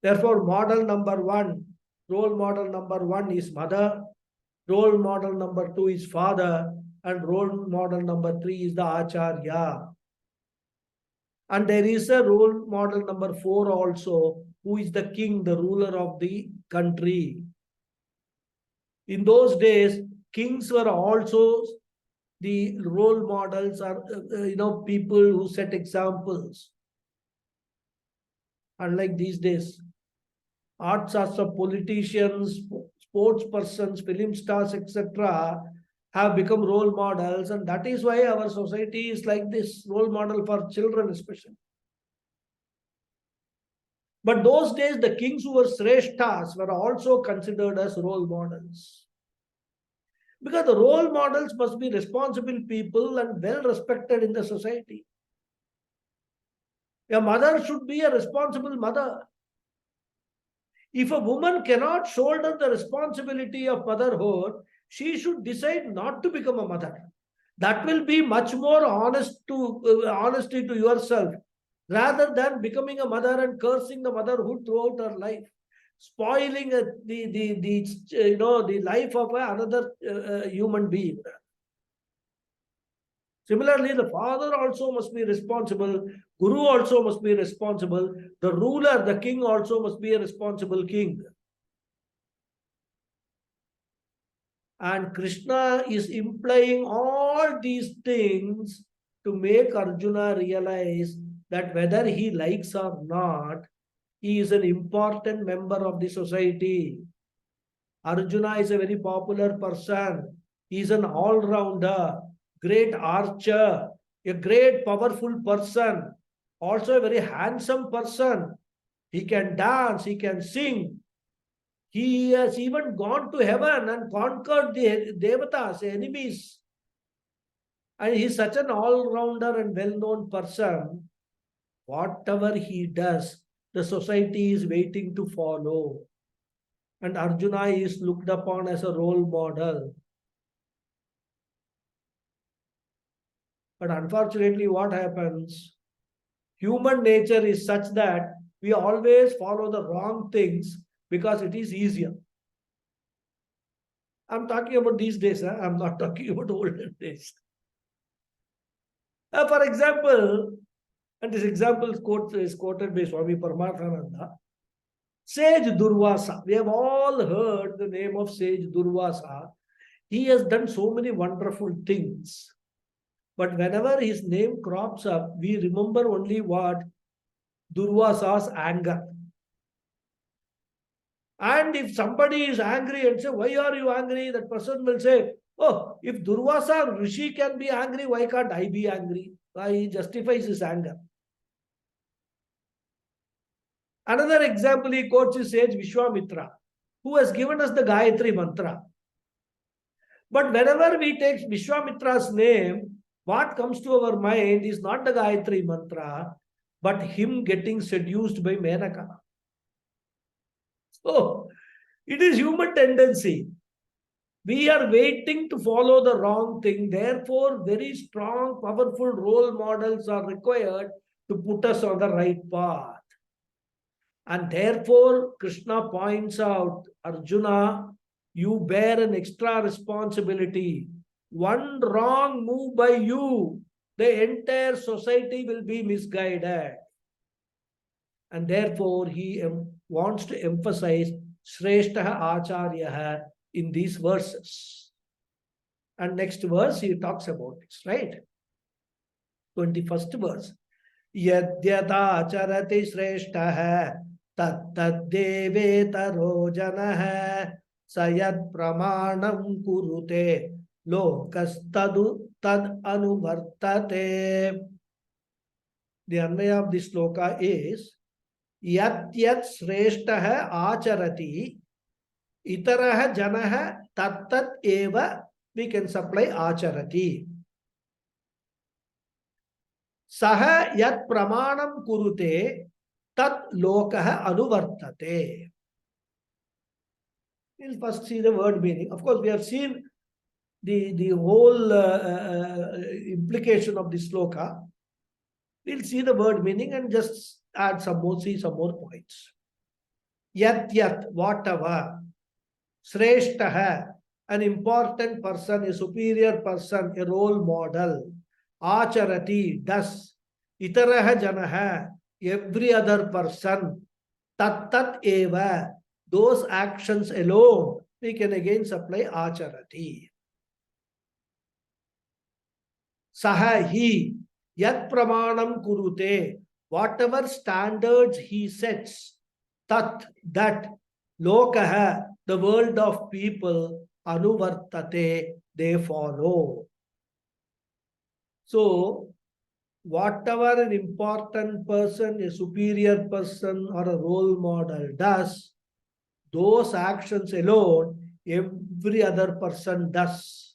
[SPEAKER 1] Therefore, role model number one is mother, role model number 2 is father, and role model number 3 is the Acharya. And there is a role model number 4 also, who is the king, the ruler of the country. In those days, kings were also the role models, or people who set examples. Unlike these days, arts of politicians, sports persons, film stars, etc., have become role models, and that is why our society is like this, role model for children especially. But those days, the kings who were Sreshtas were also considered as role models. Because the role models must be responsible people and well respected in the society. A mother should be a responsible mother. If a woman cannot shoulder the responsibility of motherhood, she should decide not to become a mother. That will be much more honesty to yourself. rather than becoming a mother and cursing the motherhood throughout her life, spoiling the life of another human being. Similarly, the father also must be responsible. Guru also must be responsible. The ruler, the king also must be a responsible king. And Krishna is implying all these things to make Arjuna realize that whether he likes or not, he is an important member of the society. Arjuna is a very popular person. He is an all-rounder, great archer, a great powerful person, also a very handsome person. He can dance, he can sing. He has even gone to heaven and conquered the devatas, enemies. And he is such an all-rounder and well-known person. Whatever he does, the society is waiting to follow. And Arjuna is looked upon as a role model. But unfortunately, what happens? Human nature is such that we always follow the wrong things because it is easier. I'm talking about these days. I'm not talking about olden days. For example, and this example is quoted by Swami Paramatmananda, Sage Durvasa. We have all heard the name of Sage Durvasa. He has done so many wonderful things. But whenever his name crops up, we remember only what? Durvasa's anger. And if somebody is angry and say, why are you angry? That person will say, oh, if Durvasa Rishi can be angry, why can't I be angry? He justifies his anger. Another example he quotes is Sage Vishwamitra, who has given us the Gayatri Mantra. But whenever we take Vishwamitra's name, what comes to our mind is not the Gayatri Mantra, but him getting seduced by Menaka. So, it is human tendency. We are waiting to follow the wrong thing. Therefore, very strong, powerful role models are required to put us on the right path. And therefore, Krishna points out, Arjuna, you bear an extra responsibility. One wrong move by you, the entire society will be misguided. And therefore, he wants to emphasize Shrestha Acharya in these verses. And next verse, he talks about this, right? 21st verse. Yadyata charati shrestha tad devetaro janah sayad pramanam kurute lokastadu tad anuvartate. The Anvaya of this sloka is Yat shrestha acharati itarah janah tat eva. We can supply acharati. Saha yat pramanam kurute tat lokah anuvartate. We'll first see the word meaning. Of course, we have seen the whole implication of the sloka. We'll see the word meaning and just add some more, see some more points. Yat, whatever. Shrestha, an important person, a superior person, a role model. Acharati, does. Itaraha janaha, every other person. Tat eva, those actions alone, we can again supply acharati. Saha, he, yat pramanam kurute, whatever standards he sets, tat, that, lokaha, the world of people, anuvartate, they follow. So, whatever an important person, a superior person, or a role model does, those actions alone, every other person does.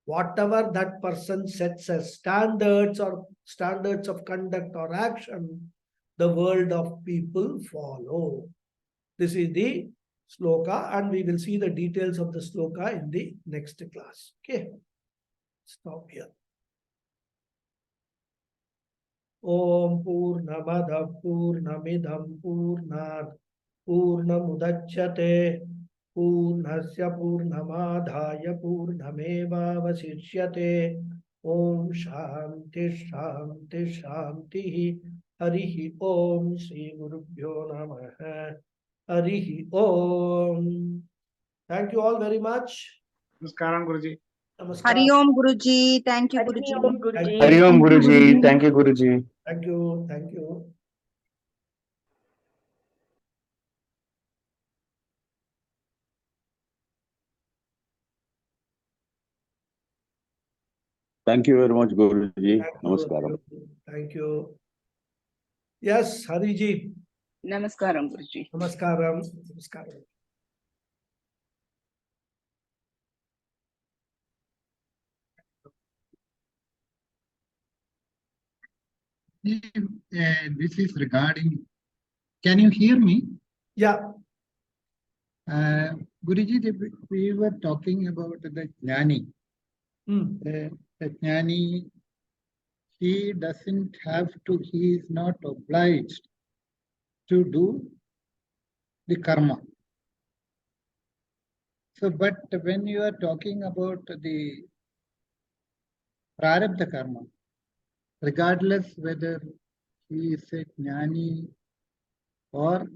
[SPEAKER 1] Whatever that person sets as standards or standards of conduct or action, the world of people follow. This is the sloka, and we will see the details of the sloka in the next class. Okay, stop here. Om Purnamada Purnamidam Purnat Purnamudachyate Purnasya Purnamadhaya Purnameva Vasishyate. Om Shanti Shanti Shanti. Harihi Om Sri Gurubhyo Namaha. Harihi Om. Thank you all very much.
[SPEAKER 2] Namaskaram, Guruji.
[SPEAKER 1] Namaskar.
[SPEAKER 3] Hari Om Guruji. Thank you,
[SPEAKER 4] Hari
[SPEAKER 3] Guruji.
[SPEAKER 4] Om Guruji.
[SPEAKER 5] Hari Om Guruji. Thank you, Guruji.
[SPEAKER 1] Thank you. Thank you.
[SPEAKER 5] Thank you very much, Guruji.
[SPEAKER 1] Thank you.
[SPEAKER 5] Namaskaram.
[SPEAKER 1] Thank you. Yes, Hariji.
[SPEAKER 4] Namaskaram, Guruji.
[SPEAKER 1] Namaskaram. Namaskaram.
[SPEAKER 6] This is regarding, can you hear me?
[SPEAKER 1] Yeah.
[SPEAKER 6] Guruji, we were talking about the Jnani. The Jnani, he doesn't have to, he is not obliged to do the karma. So, but when you are talking about the prarabdha karma, regardless whether he is a Jnani or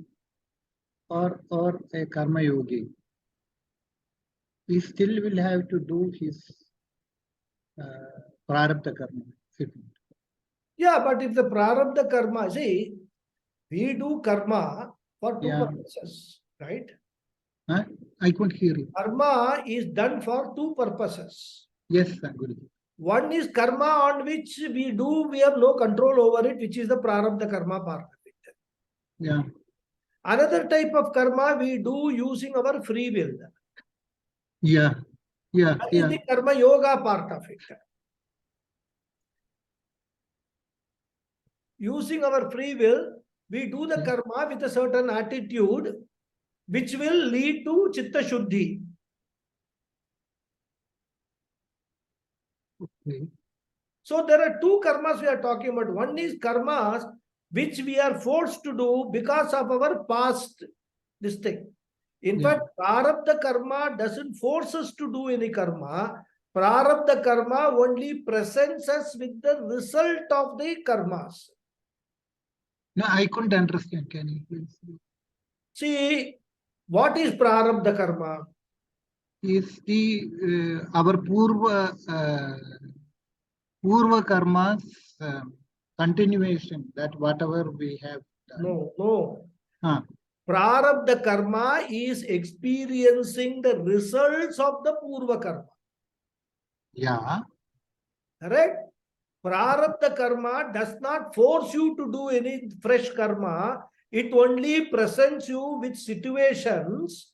[SPEAKER 6] a karma yogi, he still will have to do his prarabdha karma.
[SPEAKER 1] Yeah, but if the prarabdha karma, see, we do karma for two purposes, right?
[SPEAKER 6] Huh? I couldn't hear you.
[SPEAKER 1] Karma is done for two purposes.
[SPEAKER 6] Yes, Guruji.
[SPEAKER 1] One is karma on which we have no control over it, which is the prarabdha karma part of it.
[SPEAKER 6] Yeah.
[SPEAKER 1] Another type of karma we do using our free will.
[SPEAKER 6] Yeah. Yeah.
[SPEAKER 1] That is the karma yoga part of it. Using our free will, we do the karma with a certain attitude, which will lead to chitta shuddhi.
[SPEAKER 6] Okay.
[SPEAKER 1] So there are two karmas we are talking about. One is karmas which we are forced to do because of our past this thing. In fact, prarabdha karma doesn't force us to do any karma. Prarabdha karma only presents us with the result of the karmas.
[SPEAKER 6] No, I couldn't understand. Can you please?
[SPEAKER 1] See, what is prarabdha karma?
[SPEAKER 6] Is the our purva karmas continuation, that whatever we have done?
[SPEAKER 1] No. Prarabdha karma is experiencing the results of the purva karma.
[SPEAKER 6] Yeah.
[SPEAKER 1] Correct? Prarabdha karma does not force you to do any fresh karma. It only presents you with situations,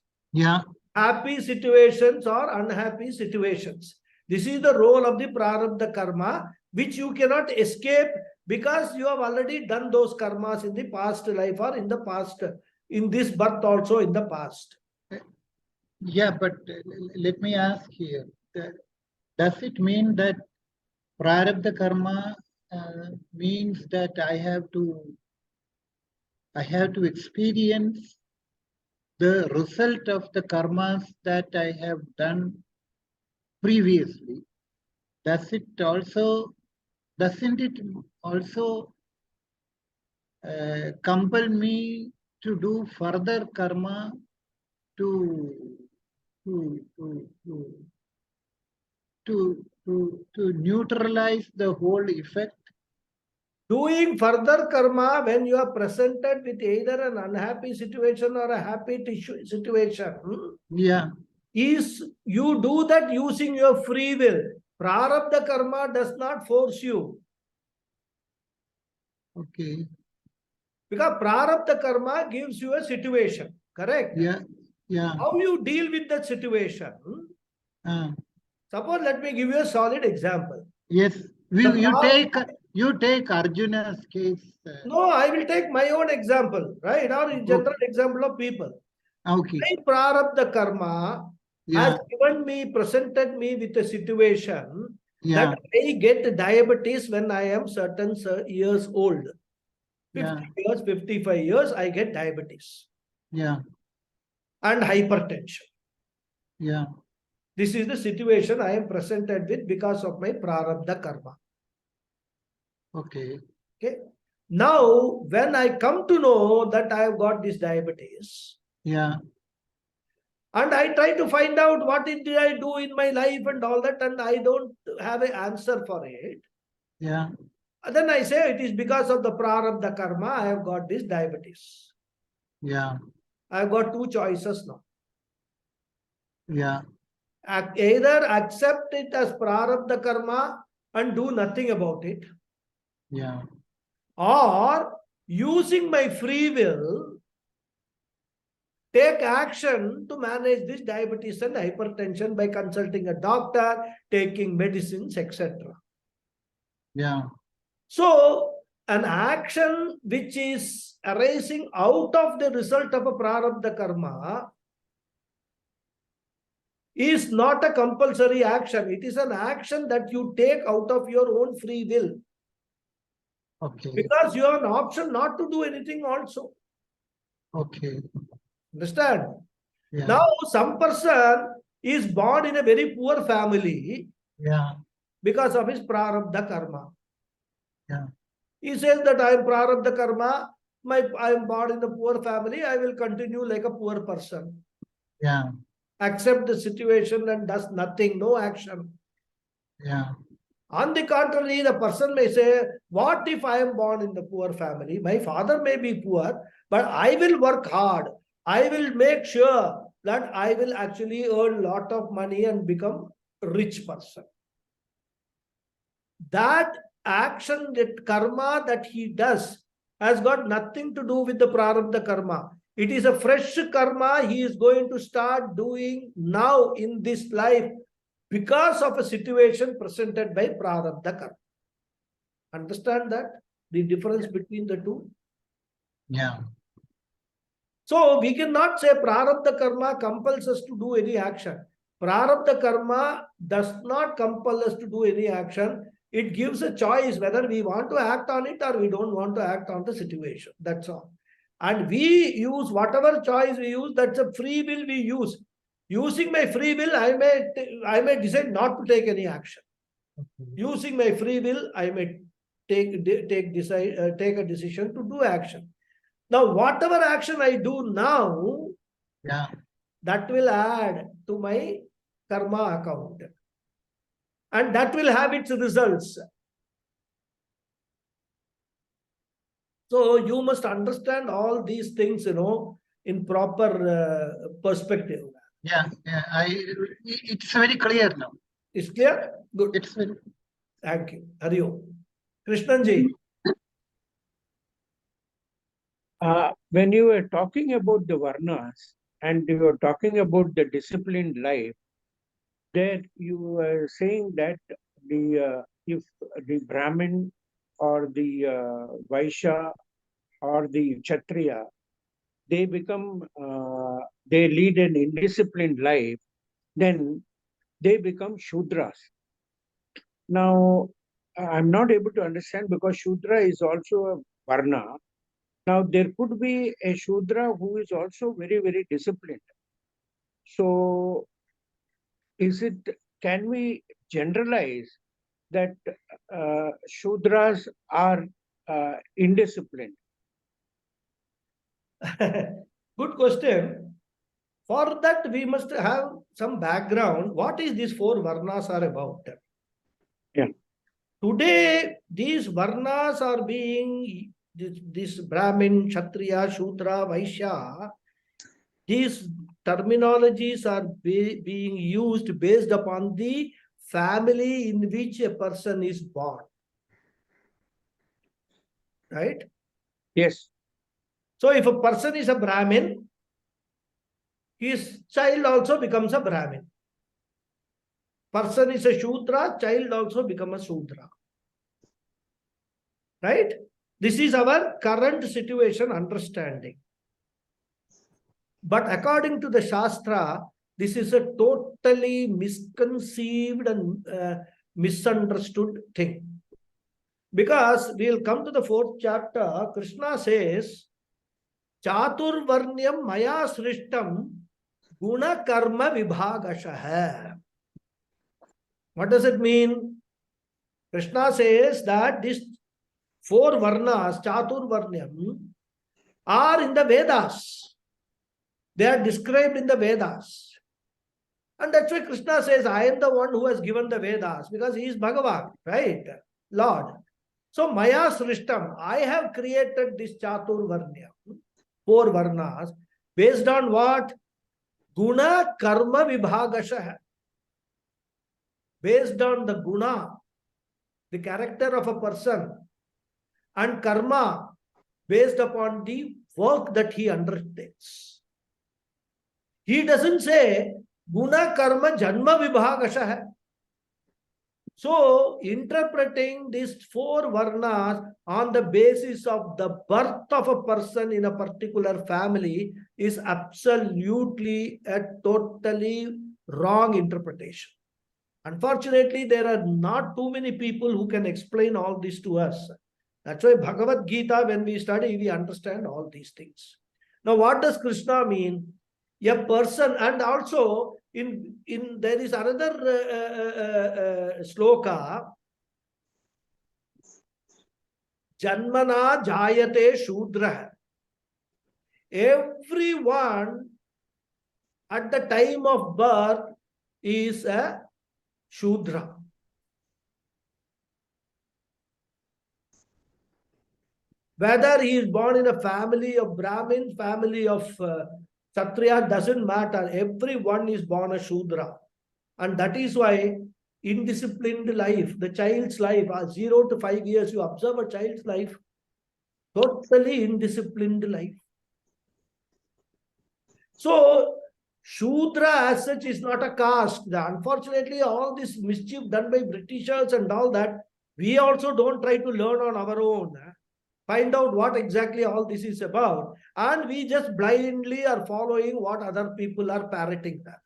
[SPEAKER 1] happy situations or unhappy situations. This is the role of the prarabdha karma, which you cannot escape because you have already done those karmas in the past life or in the past, in this birth also in the past.
[SPEAKER 6] Yeah, but let me ask here. Does it mean that prarabdha karma means that I have to experience the result of the karmas that I have done previously? Doesn't it also compel me to do further karma to neutralize the whole effect?
[SPEAKER 1] Doing further karma when you are presented with either an unhappy situation or a happy situation, is you do that using your free will. Prarabdha karma does not force you.
[SPEAKER 6] Okay.
[SPEAKER 1] Because prarabdha karma gives you a situation, correct?
[SPEAKER 6] Yeah.
[SPEAKER 1] How you deal with that situation? Suppose, let me give you a solid example.
[SPEAKER 6] Yes. You take Arjuna's case.
[SPEAKER 1] No, I will take my own example, right? Or in general example of people.
[SPEAKER 6] Okay.
[SPEAKER 1] My prarabdha karma has presented me with a situation
[SPEAKER 6] Yeah,
[SPEAKER 1] that I get diabetes when I am certain years old. 50 years, 55 years, I get diabetes
[SPEAKER 6] yeah,
[SPEAKER 1] and hypertension.
[SPEAKER 6] yeah,
[SPEAKER 1] This is the situation I am presented with because of my prarabdha karma.
[SPEAKER 6] okay,
[SPEAKER 1] Okay. Now, when I come to know that I have got this diabetes,
[SPEAKER 6] yeah,
[SPEAKER 1] and I try to find out what did I do in my life and all that, and I don't have an answer for it.
[SPEAKER 6] yeah,
[SPEAKER 1] Then I say it is because of the prarabdha karma I have got this diabetes.
[SPEAKER 6] yeah,
[SPEAKER 1] I have got two choices now.
[SPEAKER 6] yeah,
[SPEAKER 1] Either accept it as prarabdha karma and do nothing about it,
[SPEAKER 6] yeah,
[SPEAKER 1] or using my free will, take action to manage this diabetes and hypertension by consulting a doctor, taking medicines, etc.
[SPEAKER 6] yeah,
[SPEAKER 1] So, an action which is arising out of the result of a prarabdha karma is not a compulsory action. It is an action that you take out of your own free will.
[SPEAKER 6] okay,
[SPEAKER 1] Because you have an option not to do anything also.
[SPEAKER 6] okay,
[SPEAKER 1] Understand?
[SPEAKER 6] yeah,
[SPEAKER 1] Now, some person is born in a very poor family
[SPEAKER 6] yeah,
[SPEAKER 1] because of his prarabdha karma.
[SPEAKER 6] yeah,
[SPEAKER 1] He says that I am prarabdha karma, I am born in a poor family, I will continue like a poor person.
[SPEAKER 6] yeah,
[SPEAKER 1] Accept the situation and does nothing, no action.
[SPEAKER 6] yeah,
[SPEAKER 1] On the contrary, the person may say, what if I am born in the poor family? My father may be poor, but I will work hard. I will make sure that I will actually earn a lot of money and become a rich person. That action, that karma that he does has got nothing to do with the prarabdha karma. It is a fresh karma he is going to start doing now in this life because of a situation presented by prarabdha karma. Understand that? The difference between the two?
[SPEAKER 6] yeah,
[SPEAKER 1] So we cannot say prarabdha karma compels us to do any action. Prarabdha karma does not compel us to do any action. It gives a choice whether we want to act on it or we don't want to act on the situation. That's all. And we use whatever choice we use, that's a free will we use. Using my free will, I may decide not to take any action. Using my free will, I may take a decision to do action. Now, whatever action I do now,
[SPEAKER 6] yeah,
[SPEAKER 1] that will add to my karma account. And that will have its results. So you must understand all these things, in proper perspective.
[SPEAKER 6] yeah, yeah. It's very clear now.
[SPEAKER 1] Is clear? Good.
[SPEAKER 6] It's very,
[SPEAKER 1] Thank you. Hari Om. Krishnanji.
[SPEAKER 2] When you were talking about the Varnas and you were talking about the disciplined life, there you were saying that if the Brahmin or the Vaishya or the Kshatriya, they lead an indisciplined life, then they become Shudras. Now, I'm not able to understand because Shudra is also a Varna. Now, there could be a Shudra who is also very, very disciplined. So, can we generalize that Shudras are indisciplined?
[SPEAKER 1] Good question. For that, we must have some background. What is these four Varnas are about?
[SPEAKER 2] Yeah.
[SPEAKER 1] Today, these Varnas are being, this Brahmin, Kshatriya, Shudra, Vaishya, these terminologies are being used based upon the family in which a person is born. Right?
[SPEAKER 2] Yes.
[SPEAKER 1] So if a person is a Brahmin, his child also becomes a Brahmin. Person is a Shudra, child also becomes a Shudra. Right? This is our current situation understanding. But according to the Shastra, this is a totally misconceived and misunderstood thing. Because we'll come to the 4th chapter, Krishna says, Chaturvarnyam maya srishtam guna karma vibhagashah. What does it mean? Krishna says that these 4 varnas, Chaturvarnyam, are in the Vedas. They are described in the Vedas. And that's why Krishna says, I am the one who has given the Vedas, because he is Bhagawad, right? Lord. So, Maya Srishtam, I have created this Chaturvarnyam, 4 varnas, based on what? Guna Karma Vibhagashah. Based on the guna, the character of a person, and karma, based upon the work that he undertakes. He doesn't say guna karma janma vibhagashah. So, interpreting these 4 varnas on the basis of the birth of a person in a particular family is absolutely a totally wrong interpretation. Unfortunately, there are not too many people who can explain all this to us. That's why Bhagavad Gita, when we study, we understand all these things. Now, what does Krishna mean? A person, and also in there is another sloka, Janmana Jayate Shudra. Everyone at the time of birth is a Shudra. Whether he is born in a family of Brahmin, family of Kshatriya, doesn't matter. Everyone is born a Shudra. And that is why indisciplined life, the child's life, 0 to 5 years, you observe a child's life, totally indisciplined life. So, Shudra as such is not a caste. Unfortunately, all this mischief done by Britishers and all that, we also don't try to learn on our own. Find out what exactly all this is about. And we just blindly are following what other people are parroting that.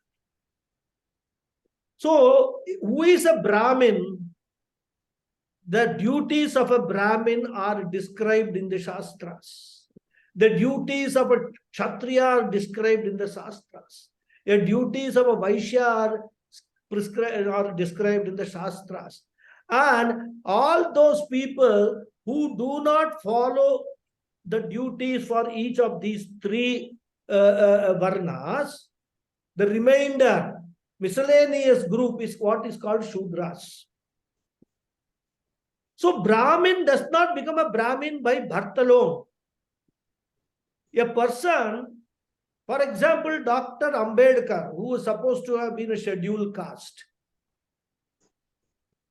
[SPEAKER 1] So, who is a Brahmin? The duties of a Brahmin are described in the Shastras. The duties of a Kshatriya are described in the Shastras. The duties of a Vaishya are described in the Shastras. And all those people who do not follow the duties for each of these 3 varnas, the remainder, miscellaneous group, is what is called Shudras. So, Brahmin does not become a Brahmin by birth alone. A person, for example, Dr. Ambedkar, who is supposed to have been a scheduled caste.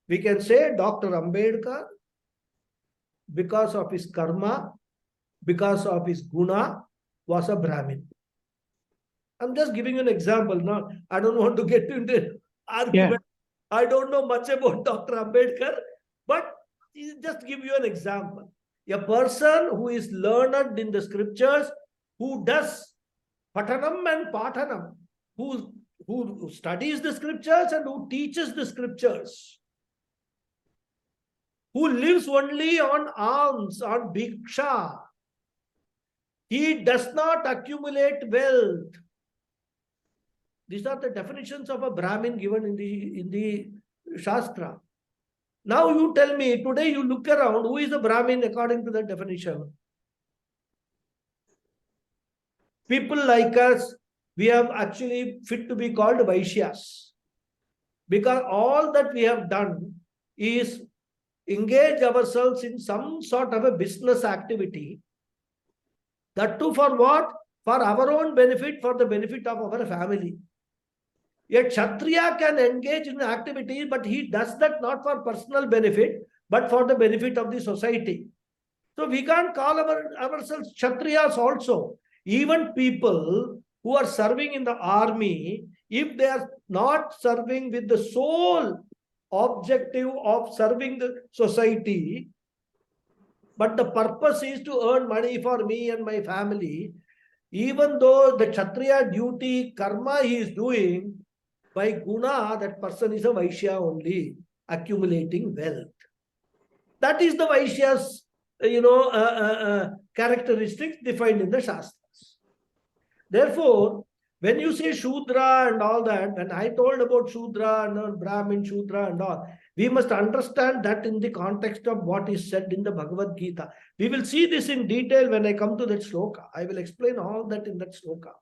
[SPEAKER 1] We can say Dr. Ambedkar, because of his karma, because of his guna, was a Brahmin. I'm just giving you an example. Now, I don't want to get into argument. Yeah. I don't know much about Dr. Ambedkar, but just give you an example. A person who is learned in the scriptures, who does patanam and patanam, who studies the scriptures and who teaches the scriptures, who lives only on alms, on bhiksha. He does not accumulate wealth. These are the definitions of a Brahmin given in the Shastra. Now you tell me, today you look around, who is a Brahmin according to the definition? People like us, we have actually fit to be called Vaishyas. Because all that we have done is engage ourselves in some sort of a business activity. That too for what? For our own benefit, for the benefit of our family. A Kshatriya can engage in activities, but he does that not for personal benefit, but for the benefit of the society. So we can't call ourselves Kshatriyas also. Even people who are serving in the army, if they are not serving with the sole objective of serving the society, but the purpose is to earn money for me and my family, even though the Kshatriya duty, karma he is doing, by guna, that person is a Vaishya only. accumulating wealth. That is the Vaishya's, characteristics defined in the Shastras. Therefore, when you say Shudra and all that, when I told about Shudra and Brahmin, Shudra and all, we must understand that in the context of what is said in the Bhagavad Gita. We will see this in detail when I come to that sloka. I will explain all that in that sloka.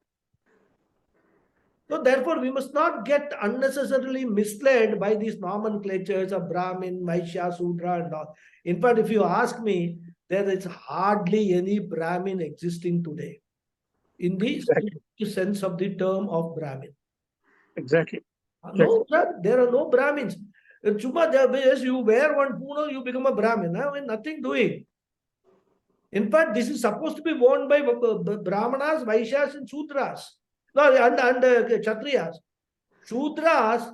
[SPEAKER 1] So therefore, we must not get unnecessarily misled by these nomenclatures of Brahmin, Vaishya, Shudra and all. In fact, if you ask me, there is hardly any Brahmin existing today in the sense of the term of Brahmin.
[SPEAKER 2] Exactly.
[SPEAKER 1] No, sir, there are no Brahmins. You wear one puno, you become a Brahmin. I mean, nothing doing. In fact, this is supposed to be worn by Brahmanas, Vaishyas and Shudras. No, and Kshatriyas. Shudras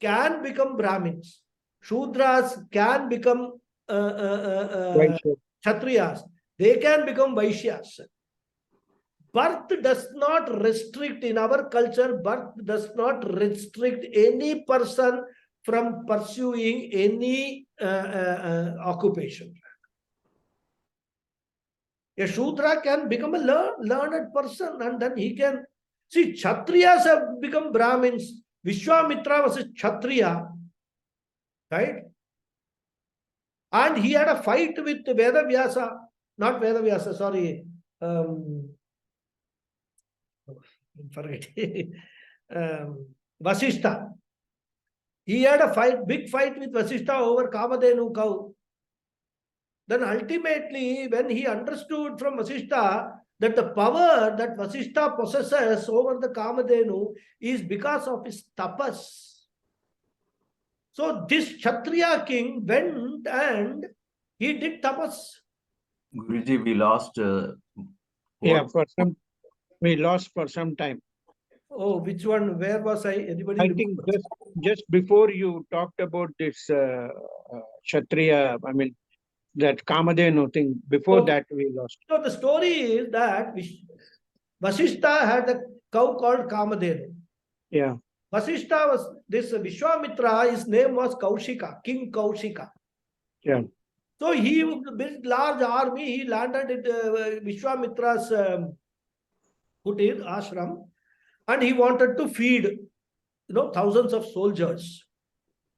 [SPEAKER 1] can become Brahmins. Shudras can become Kshatriyas. They can become Vaishyas. Birth does not restrict, in our culture, birth does not restrict any person from pursuing any occupation. A Shudra can become a learned person, and then he can... See, Kshatriyas have become Brahmins. Vishwamitra was a Kshatriya, right? And he had a fight with Vedavyasa, not Vedavyasa, sorry. Forget. Vasishta. He had a big fight with Vasishta over Kamadhenu cow. Then ultimately, when he understood from Vasishta that the power that Vasishta possesses over the Kamadhenu is because of his tapas. So this Kshatriya king went and he did tapas.
[SPEAKER 5] Guruji, we lost.
[SPEAKER 2] We lost for some time.
[SPEAKER 1] Oh, which one? Where was I? Anybody?
[SPEAKER 2] I think just before you talked about this Kshatriya, I mean, that Kamadhenu thing, before that we lost.
[SPEAKER 1] So the story is that Vasishta had a cow called Kamadhenu.
[SPEAKER 2] Yeah.
[SPEAKER 1] Vasishta was, this Vishwamitra, his name was Kaushika, King Kaushika.
[SPEAKER 2] Yeah.
[SPEAKER 1] So he built large army, he landed at Vishwamitra's kutir, ashram, and he wanted to feed, thousands of soldiers.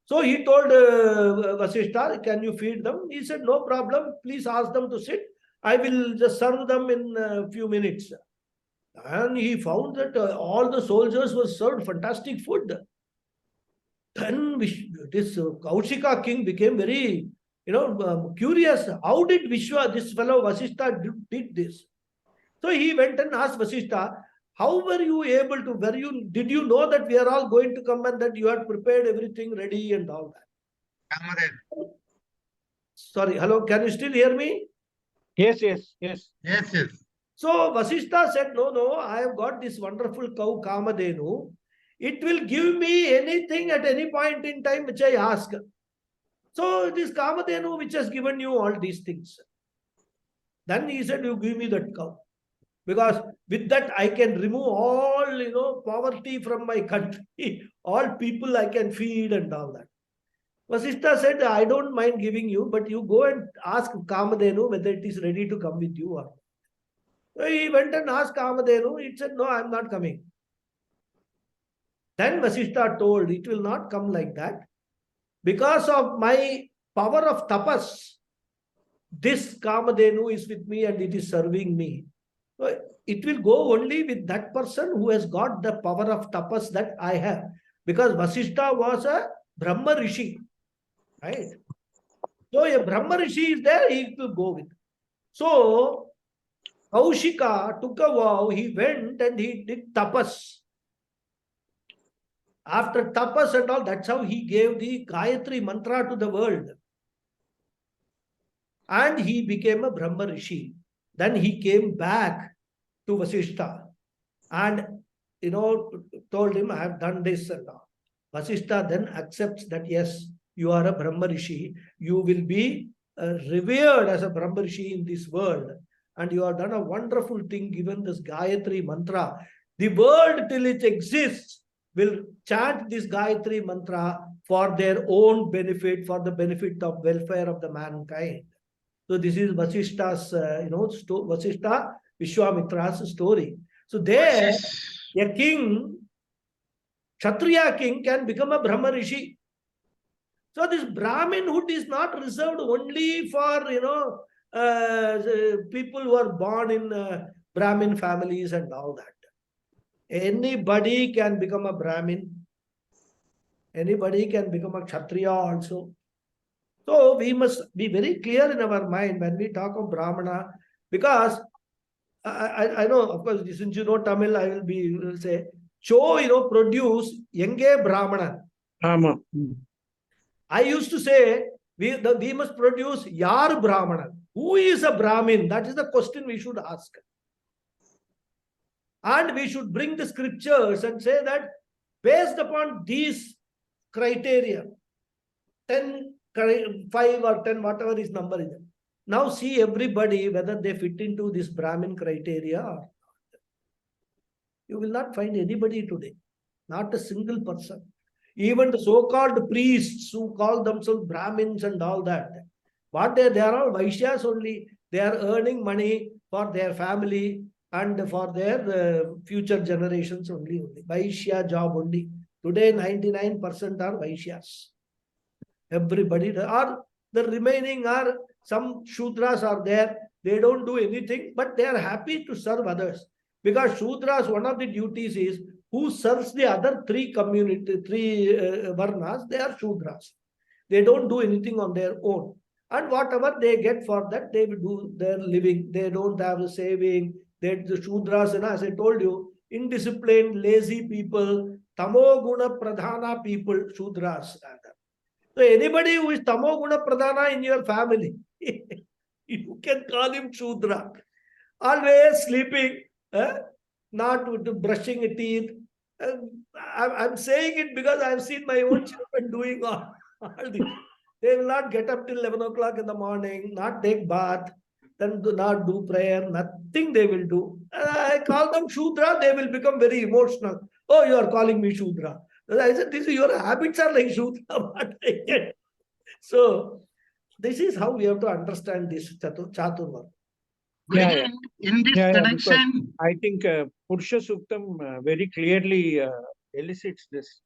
[SPEAKER 1] So he told Vasishta, can you feed them? He said, no problem, please ask them to sit. I will just serve them in a few minutes. And he found that all the soldiers were served fantastic food. Then this Kaushika king became very, curious. How did this fellow Vasishta did this? So he went and asked Vasishta, how were you able to, did you know that we are all going to come and that you had prepared everything ready and all that? Sorry, hello, can you still hear me?
[SPEAKER 2] Yes.
[SPEAKER 1] So Vasishta said, no, I have got this wonderful cow Kamadhenu. It will give me anything at any point in time which I ask. So it is Kamadhenu which has given you all these things. Then he said, you give me that cow. Because with that I can remove all, poverty from my country. All people I can feed and all that. Vasishta said, I don't mind giving you, but you go and ask Kamadhenu whether it is ready to come with you or not. So he went and asked Kamadhenu. It said, no, I am not coming. Then Vasishta told, it will not come like that. Because of my power of tapas, this Kamadhenu is with me and it is serving me. So it will go only with that person who has got the power of tapas that I have. Because Vasishta was a Brahma Rishi. Right? So a Brahma Rishi is there, he will go with. So Kaushika took a vow, he went and he did tapas. After tapas and all, that's how he gave the Gayatri mantra to the world. And he became a Brahma Rishi. Then he came back to Vasishta and, told him, I have done this and all. Vasishta then accepts that, yes, you are a Brahma Rishi. You will be revered as a Brahma Rishi in this world. And you have done a wonderful thing given this Gayatri mantra. The world till it exists will chant this Gayatri mantra for their own benefit, for the benefit of welfare of the mankind. So this is Vasishta's, Vasishta Vishwamitra's story. So there, a king, Kshatriya king, can become a Brahma Rishi. So this Brahminhood is not reserved only for, people who are born in Brahmin families and all that. Anybody can become a Brahmin. Anybody can become a Kshatriya also. So we must be very clear in our mind when we talk of Brahmana, because I know, of course, since you know Tamil, I will be say, Cho, produce Yenge Brahmana.
[SPEAKER 2] Ama.
[SPEAKER 1] I used to say, we must produce Yar Brahmana. Who is a Brahmin? That is the question we should ask. And we should bring the scriptures and say that based upon these criteria, 10, 5 or 10, whatever his number is. Now see everybody whether they fit into this Brahmin criteria or not. You will not find anybody today, not a single person. Even the so-called priests who call themselves Brahmins and all that, what they are all Vaishyas only. They are earning money for their family and for their future generations only. Vaishya job only. Today 99% are Vaishyas. Everybody, or the remaining are some Shudras are there. They don't do anything, but they are happy to serve others. Because Shudras, one of the duties is who serves the other three Varnas, they are Shudras. They don't do anything on their own. And whatever they get for that, they will do their living. They don't have a saving. The Shudras, as I told you, indisciplined, lazy people, Tamo Guna Pradhana people, Shudras. So anybody who is Tamo Guna Pradhana in your family, you can call him Shudra. Always sleeping, not brushing teeth. I'm saying it because I've seen my own children doing all this. They will not get up till 11 o'clock in the morning, not take bath, then not do prayer, nothing they will do. I call them Shudra, they will become very emotional. Oh, you are calling me Shudra. I said, your habits are like Shudra. So, this is how we have to understand this Chaturvarna.
[SPEAKER 2] Yeah.
[SPEAKER 6] In this connection,
[SPEAKER 2] I think Purusha Suktam very clearly elicits this.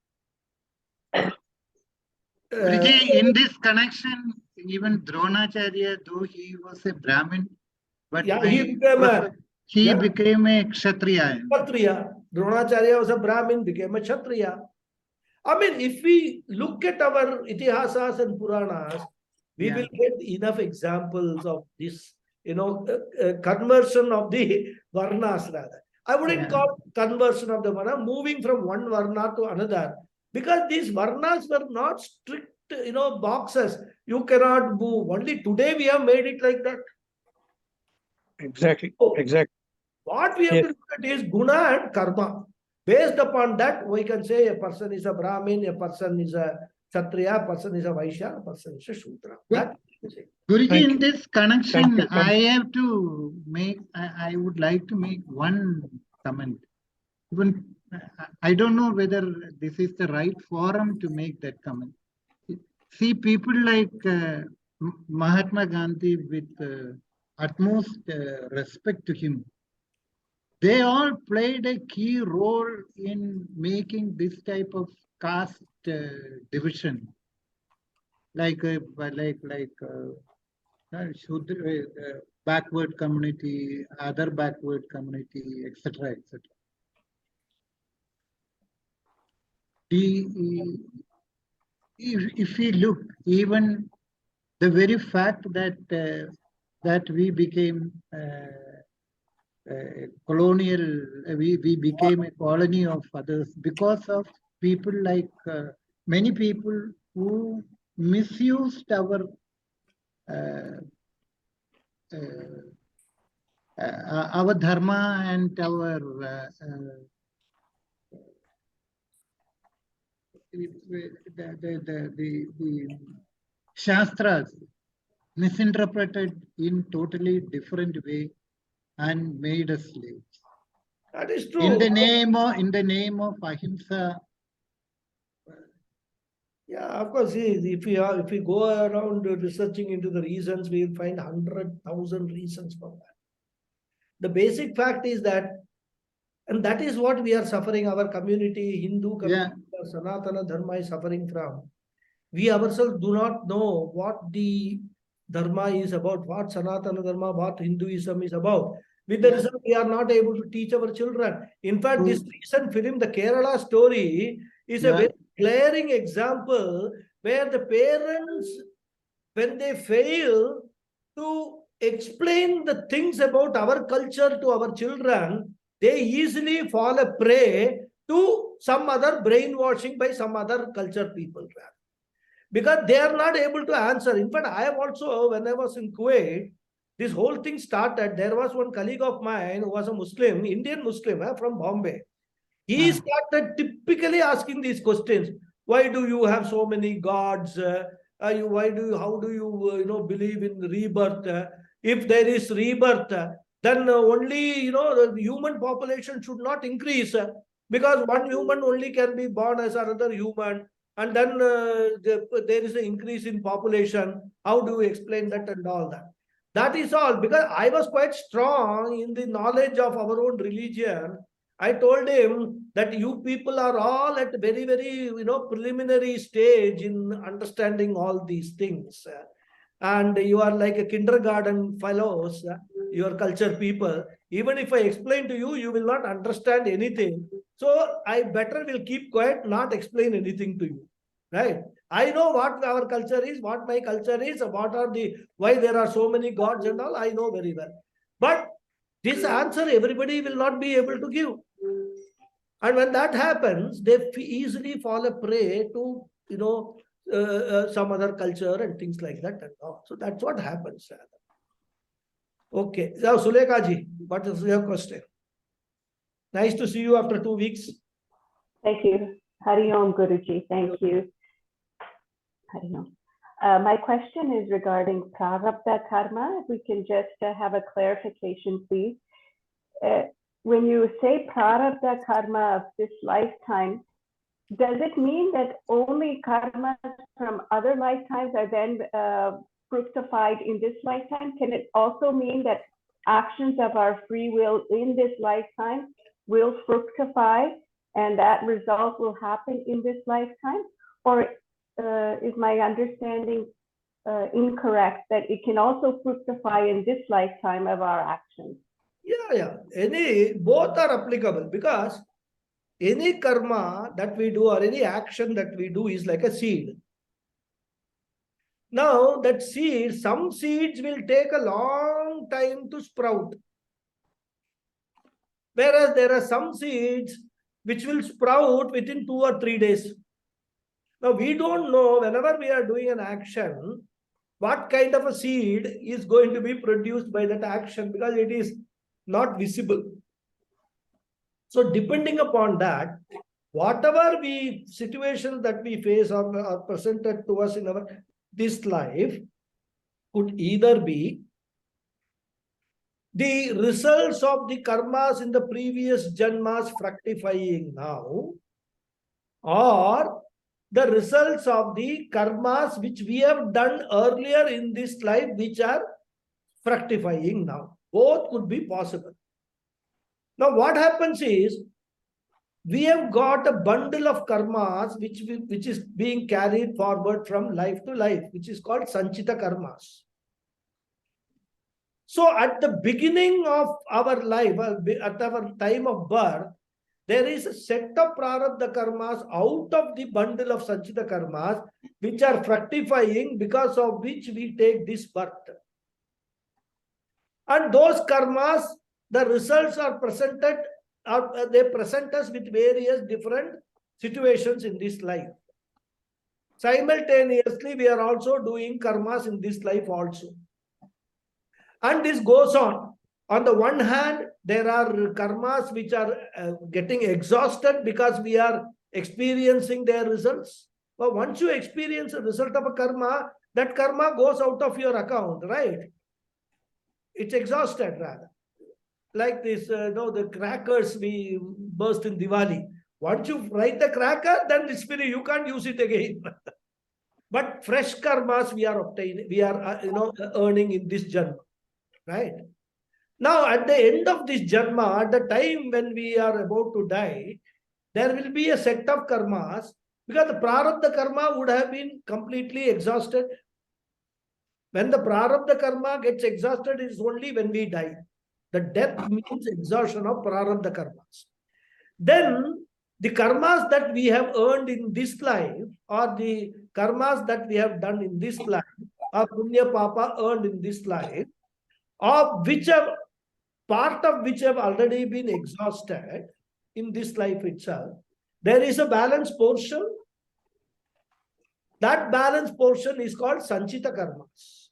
[SPEAKER 6] Guruji, in this connection, even Dronacharya, though he was a Brahmin, but he became a Kshatriya.
[SPEAKER 1] Kshatriya. Dronacharya was a Brahmin, became a Kshatriya. I mean, if we look at our Itihasas and Puranas, we will get enough examples of this, conversion of the Varnas rather. I wouldn't call conversion of the Varna, moving from one Varna to another, because these Varnas were not strict, boxes. You cannot move. Only today we have made it like that.
[SPEAKER 2] Exactly.
[SPEAKER 1] So,
[SPEAKER 2] exactly.
[SPEAKER 1] What we have to look at is Guna and Karma. Based upon that, we can say a person is a Brahmin, a person is a Kshatriya, a person is a Vaishya, a person is a Shudra.
[SPEAKER 6] Guruji, in this connection, I would like to make one comment. Even I don't know whether this is the right forum to make that comment. See, people like Mahatma Gandhi, with utmost respect to him, they all played a key role in making this type of caste division, backward community, other backward community, etc., etc. If we look, even the very fact that we became colonial, we became a colony of others because of people like many people who misused our dharma and our the shastras, misinterpreted in totally different way and made us slaves.
[SPEAKER 1] That is true.
[SPEAKER 6] In the name of ahimsa,
[SPEAKER 1] Yeah, of course. See, if we go around researching into the reasons, we will find 100,000 reasons for that. The basic fact is that, and that is what we are suffering. Our community, Hindu community, Sanatana Dharma is suffering from. We ourselves do not know what the Dharma is about, what Sanatana Dharma, what Hinduism is about. With the result, we are not able to teach our children. In fact, this recent film, the Kerala story, is a very glaring example where the parents, when they fail to explain the things about our culture to our children, they easily fall a prey to some other brainwashing by some other culture people. Because they are not able to answer. In fact, I have also, when I was in Kuwait, this whole thing started. There was one colleague of mine who was a Muslim, Indian Muslim from Bombay. He started typically asking these questions. Why do you have so many gods? How do you, believe in rebirth? If there is rebirth, then only, the human population should not increase because one human only can be born as another human. And then there is an increase in population. How do we explain that and all that? That is all. Because I was quite strong in the knowledge of our own religion. I told him that you people are all at very, very, preliminary stage in understanding all these things. And you are like a kindergarten fellows, your culture people. Even if I explain to you, you will not understand anything. So I better will keep quiet, not explain anything to you. Right? I know what our culture is, what my culture is, why there are so many gods and all. I know very well. But this answer everybody will not be able to give. And when that happens, they easily fall a prey to, some other culture and things like that. And all. So that's what happens. Okay. Now, Sulekha ji, what is your question? Nice to see you after 2 weeks.
[SPEAKER 7] Thank you. Hari Om Guruji. Thank you. Hari Om. My question is regarding prarabdha karma. If we can just have a clarification, please. When you say prarabdha karma of this lifetime, does it mean that only karmas from other lifetimes are then fructified in this lifetime? Can it also mean that actions of our free will in this lifetime will fructify and that result will happen in this lifetime? Or is my understanding incorrect that it can also fructify in this lifetime of our actions?
[SPEAKER 1] Yeah. Both are applicable because any karma that we do or any action that we do is like a seed. Now that seed, some seeds will take a long time to sprout. Whereas there are some seeds which will sprout within 2 or 3 days. Now we don't know whenever we are doing an action, what kind of a seed is going to be produced by that action because it is not visible. So depending upon that, whatever situations that we face or are presented to us in this life could either be the results of the karmas in the previous janmas fructifying now, or the results of the karmas which we have done earlier in this life which are fructifying now. Both could be possible. Now what happens is, we have got a bundle of karmas which is being carried forward from life to life, which is called sanchita karmas. So at the beginning of our life, at our time of birth, there is a set of prarabdha karmas out of the bundle of sanchita karmas which are fructifying, because of which we take this birth. And those karmas, the results are presented, they present us with various different situations in this life. Simultaneously, we are also doing karmas in this life also. And this goes on. On the one hand, there are karmas which are getting exhausted because we are experiencing their results. But once you experience the result of a karma, that karma goes out of your account, right? It's exhausted rather. Like this, the crackers we burst in Diwali. Once you write the cracker, then it's finished. You can't use it again. But fresh karmas we are obtaining, we are earning in this janma, right? Now, at the end of this janma, at the time when we are about to die, there will be a set of karmas because the prarabdha karma would have been completely exhausted. When the prarabdha karma gets exhausted, it is only when we die. The death means exhaustion of prarabdha karmas. Then the karmas that we have earned in this life, or the karmas that we have done in this life, or punya papa earned in this life, of which have part of which have already been exhausted in this life itself, there is a balance portion. That balance portion is called sanchita karmas.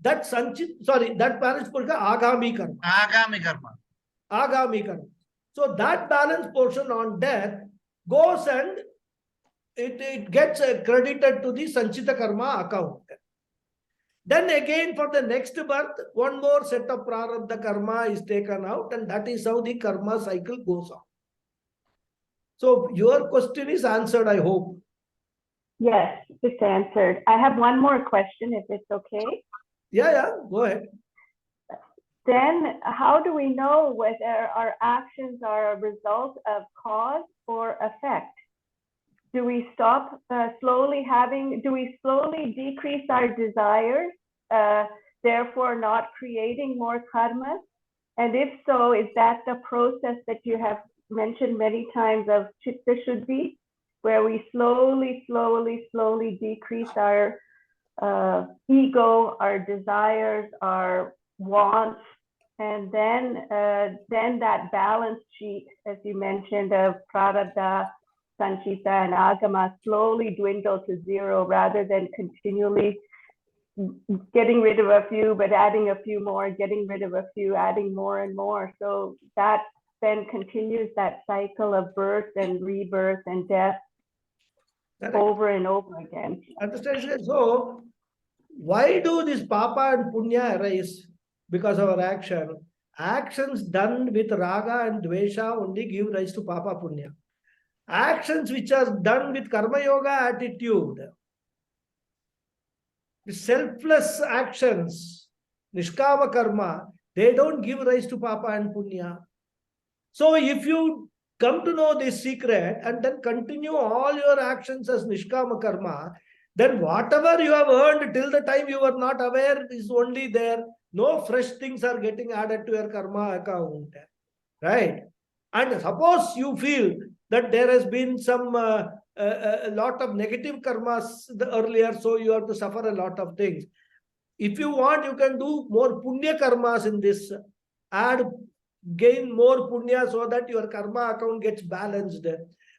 [SPEAKER 1] That balance portion is agami karma.
[SPEAKER 8] Agami karma.
[SPEAKER 1] Agami karma. So that balance portion on death goes and it gets credited to the sanchita karma account. Then again for the next birth, one more set of prarabdha karma is taken out, and that is how the karma cycle goes on. So your question is answered, I hope.
[SPEAKER 7] Yes, it's answered. I have one more question, if it's okay.
[SPEAKER 1] Yeah, go ahead.
[SPEAKER 7] Then how do we know whether our actions are a result of cause or effect? Do we stop do we slowly decrease our desires, therefore not creating more karmas? And if so, is that the process that you have mentioned many times of chitta shuddhi, where we slowly decrease our ego, our desires, our wants, and then that balance sheet, as you mentioned, of prarabdha, sanchita, and agama slowly dwindle to zero, rather than continually getting rid of a few, but adding a few more, getting rid of a few, adding more and more. So that then continues that cycle of birth and rebirth and death over and over again.
[SPEAKER 1] Understand? So why do this papa and punya arise? Because of our action. Actions done with raga and dvesha only give rise to papa punya. Actions which are done with karma yoga attitude, the selfless actions, nishkama karma, they don't give rise to papa and punya. So if you come to know this secret and then continue all your actions as nishkama karma, then whatever you have earned till the time you were not aware is only there. No fresh things are getting added to your karma account, right? And suppose you feel that there has been some a lot of negative karmas earlier, so you have to suffer a lot of things. If you want, you can do more punya karmas in this. Gain more punya so that your karma account gets balanced.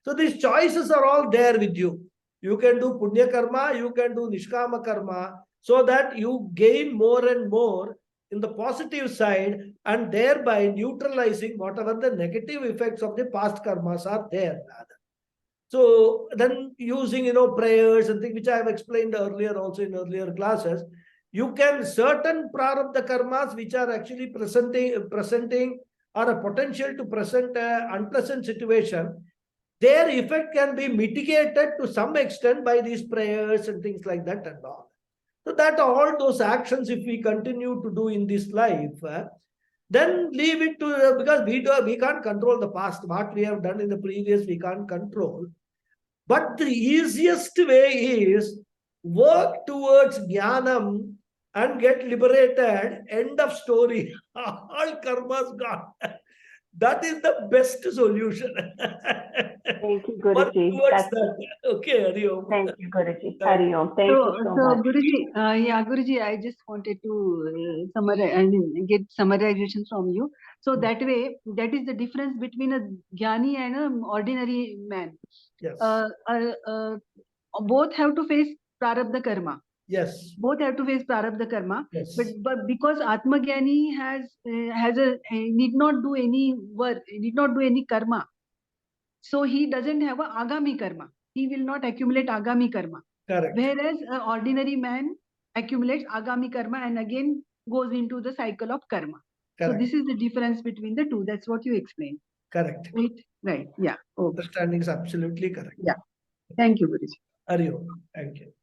[SPEAKER 1] So these choices are all there with you. You can do punya karma, you can do nishkama karma, so that you gain more and more in the positive side, and thereby neutralizing whatever the negative effects of the past karmas are there. So then using prayers and things which I have explained earlier also in earlier classes, you can certain prarabdha karmas which are actually presenting or a potential to present an unpleasant situation, their effect can be mitigated to some extent by these prayers and things like that and all. So that all those actions, if we continue to do in this life, then leave it to, because we can't control the past. What we have done in the previous, we can't control. But the easiest way is work towards jnanam and get liberated. End of story. All karmas gone. That is the best solution.
[SPEAKER 7] Thank you, Guruji.
[SPEAKER 1] Okay, Hari Om.
[SPEAKER 7] Thank you, Guruji. Hari Om. Thank you so much.
[SPEAKER 3] Guruji, I just wanted to summarize and get summarization from you. So that way, that is the difference between a jnani and an ordinary man.
[SPEAKER 1] Yes.
[SPEAKER 3] Both have to face prarabdha karma.
[SPEAKER 1] Yes.
[SPEAKER 3] Both have to face prarabdha karma.
[SPEAKER 1] Yes.
[SPEAKER 3] But because Atmagyani need not do any work, need not do any karma. So he doesn't have a agami karma. He will not accumulate agami karma.
[SPEAKER 1] Correct.
[SPEAKER 3] Whereas an ordinary man accumulates agami karma and again goes into the cycle of karma. Correct. So this is the difference between the two. That's what you explained.
[SPEAKER 1] Correct.
[SPEAKER 3] Right. Yeah. Okay.
[SPEAKER 1] Understanding is absolutely correct.
[SPEAKER 3] Yeah. Thank you, Guruji.
[SPEAKER 1] Hari Om. Thank you.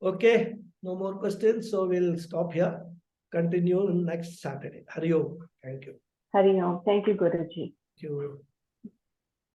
[SPEAKER 1] Okay, no more questions. So we'll stop here. Continue next Saturday. Hari Om. Thank you.
[SPEAKER 7] Hari Om. Thank you, Guruji.
[SPEAKER 1] Thank you.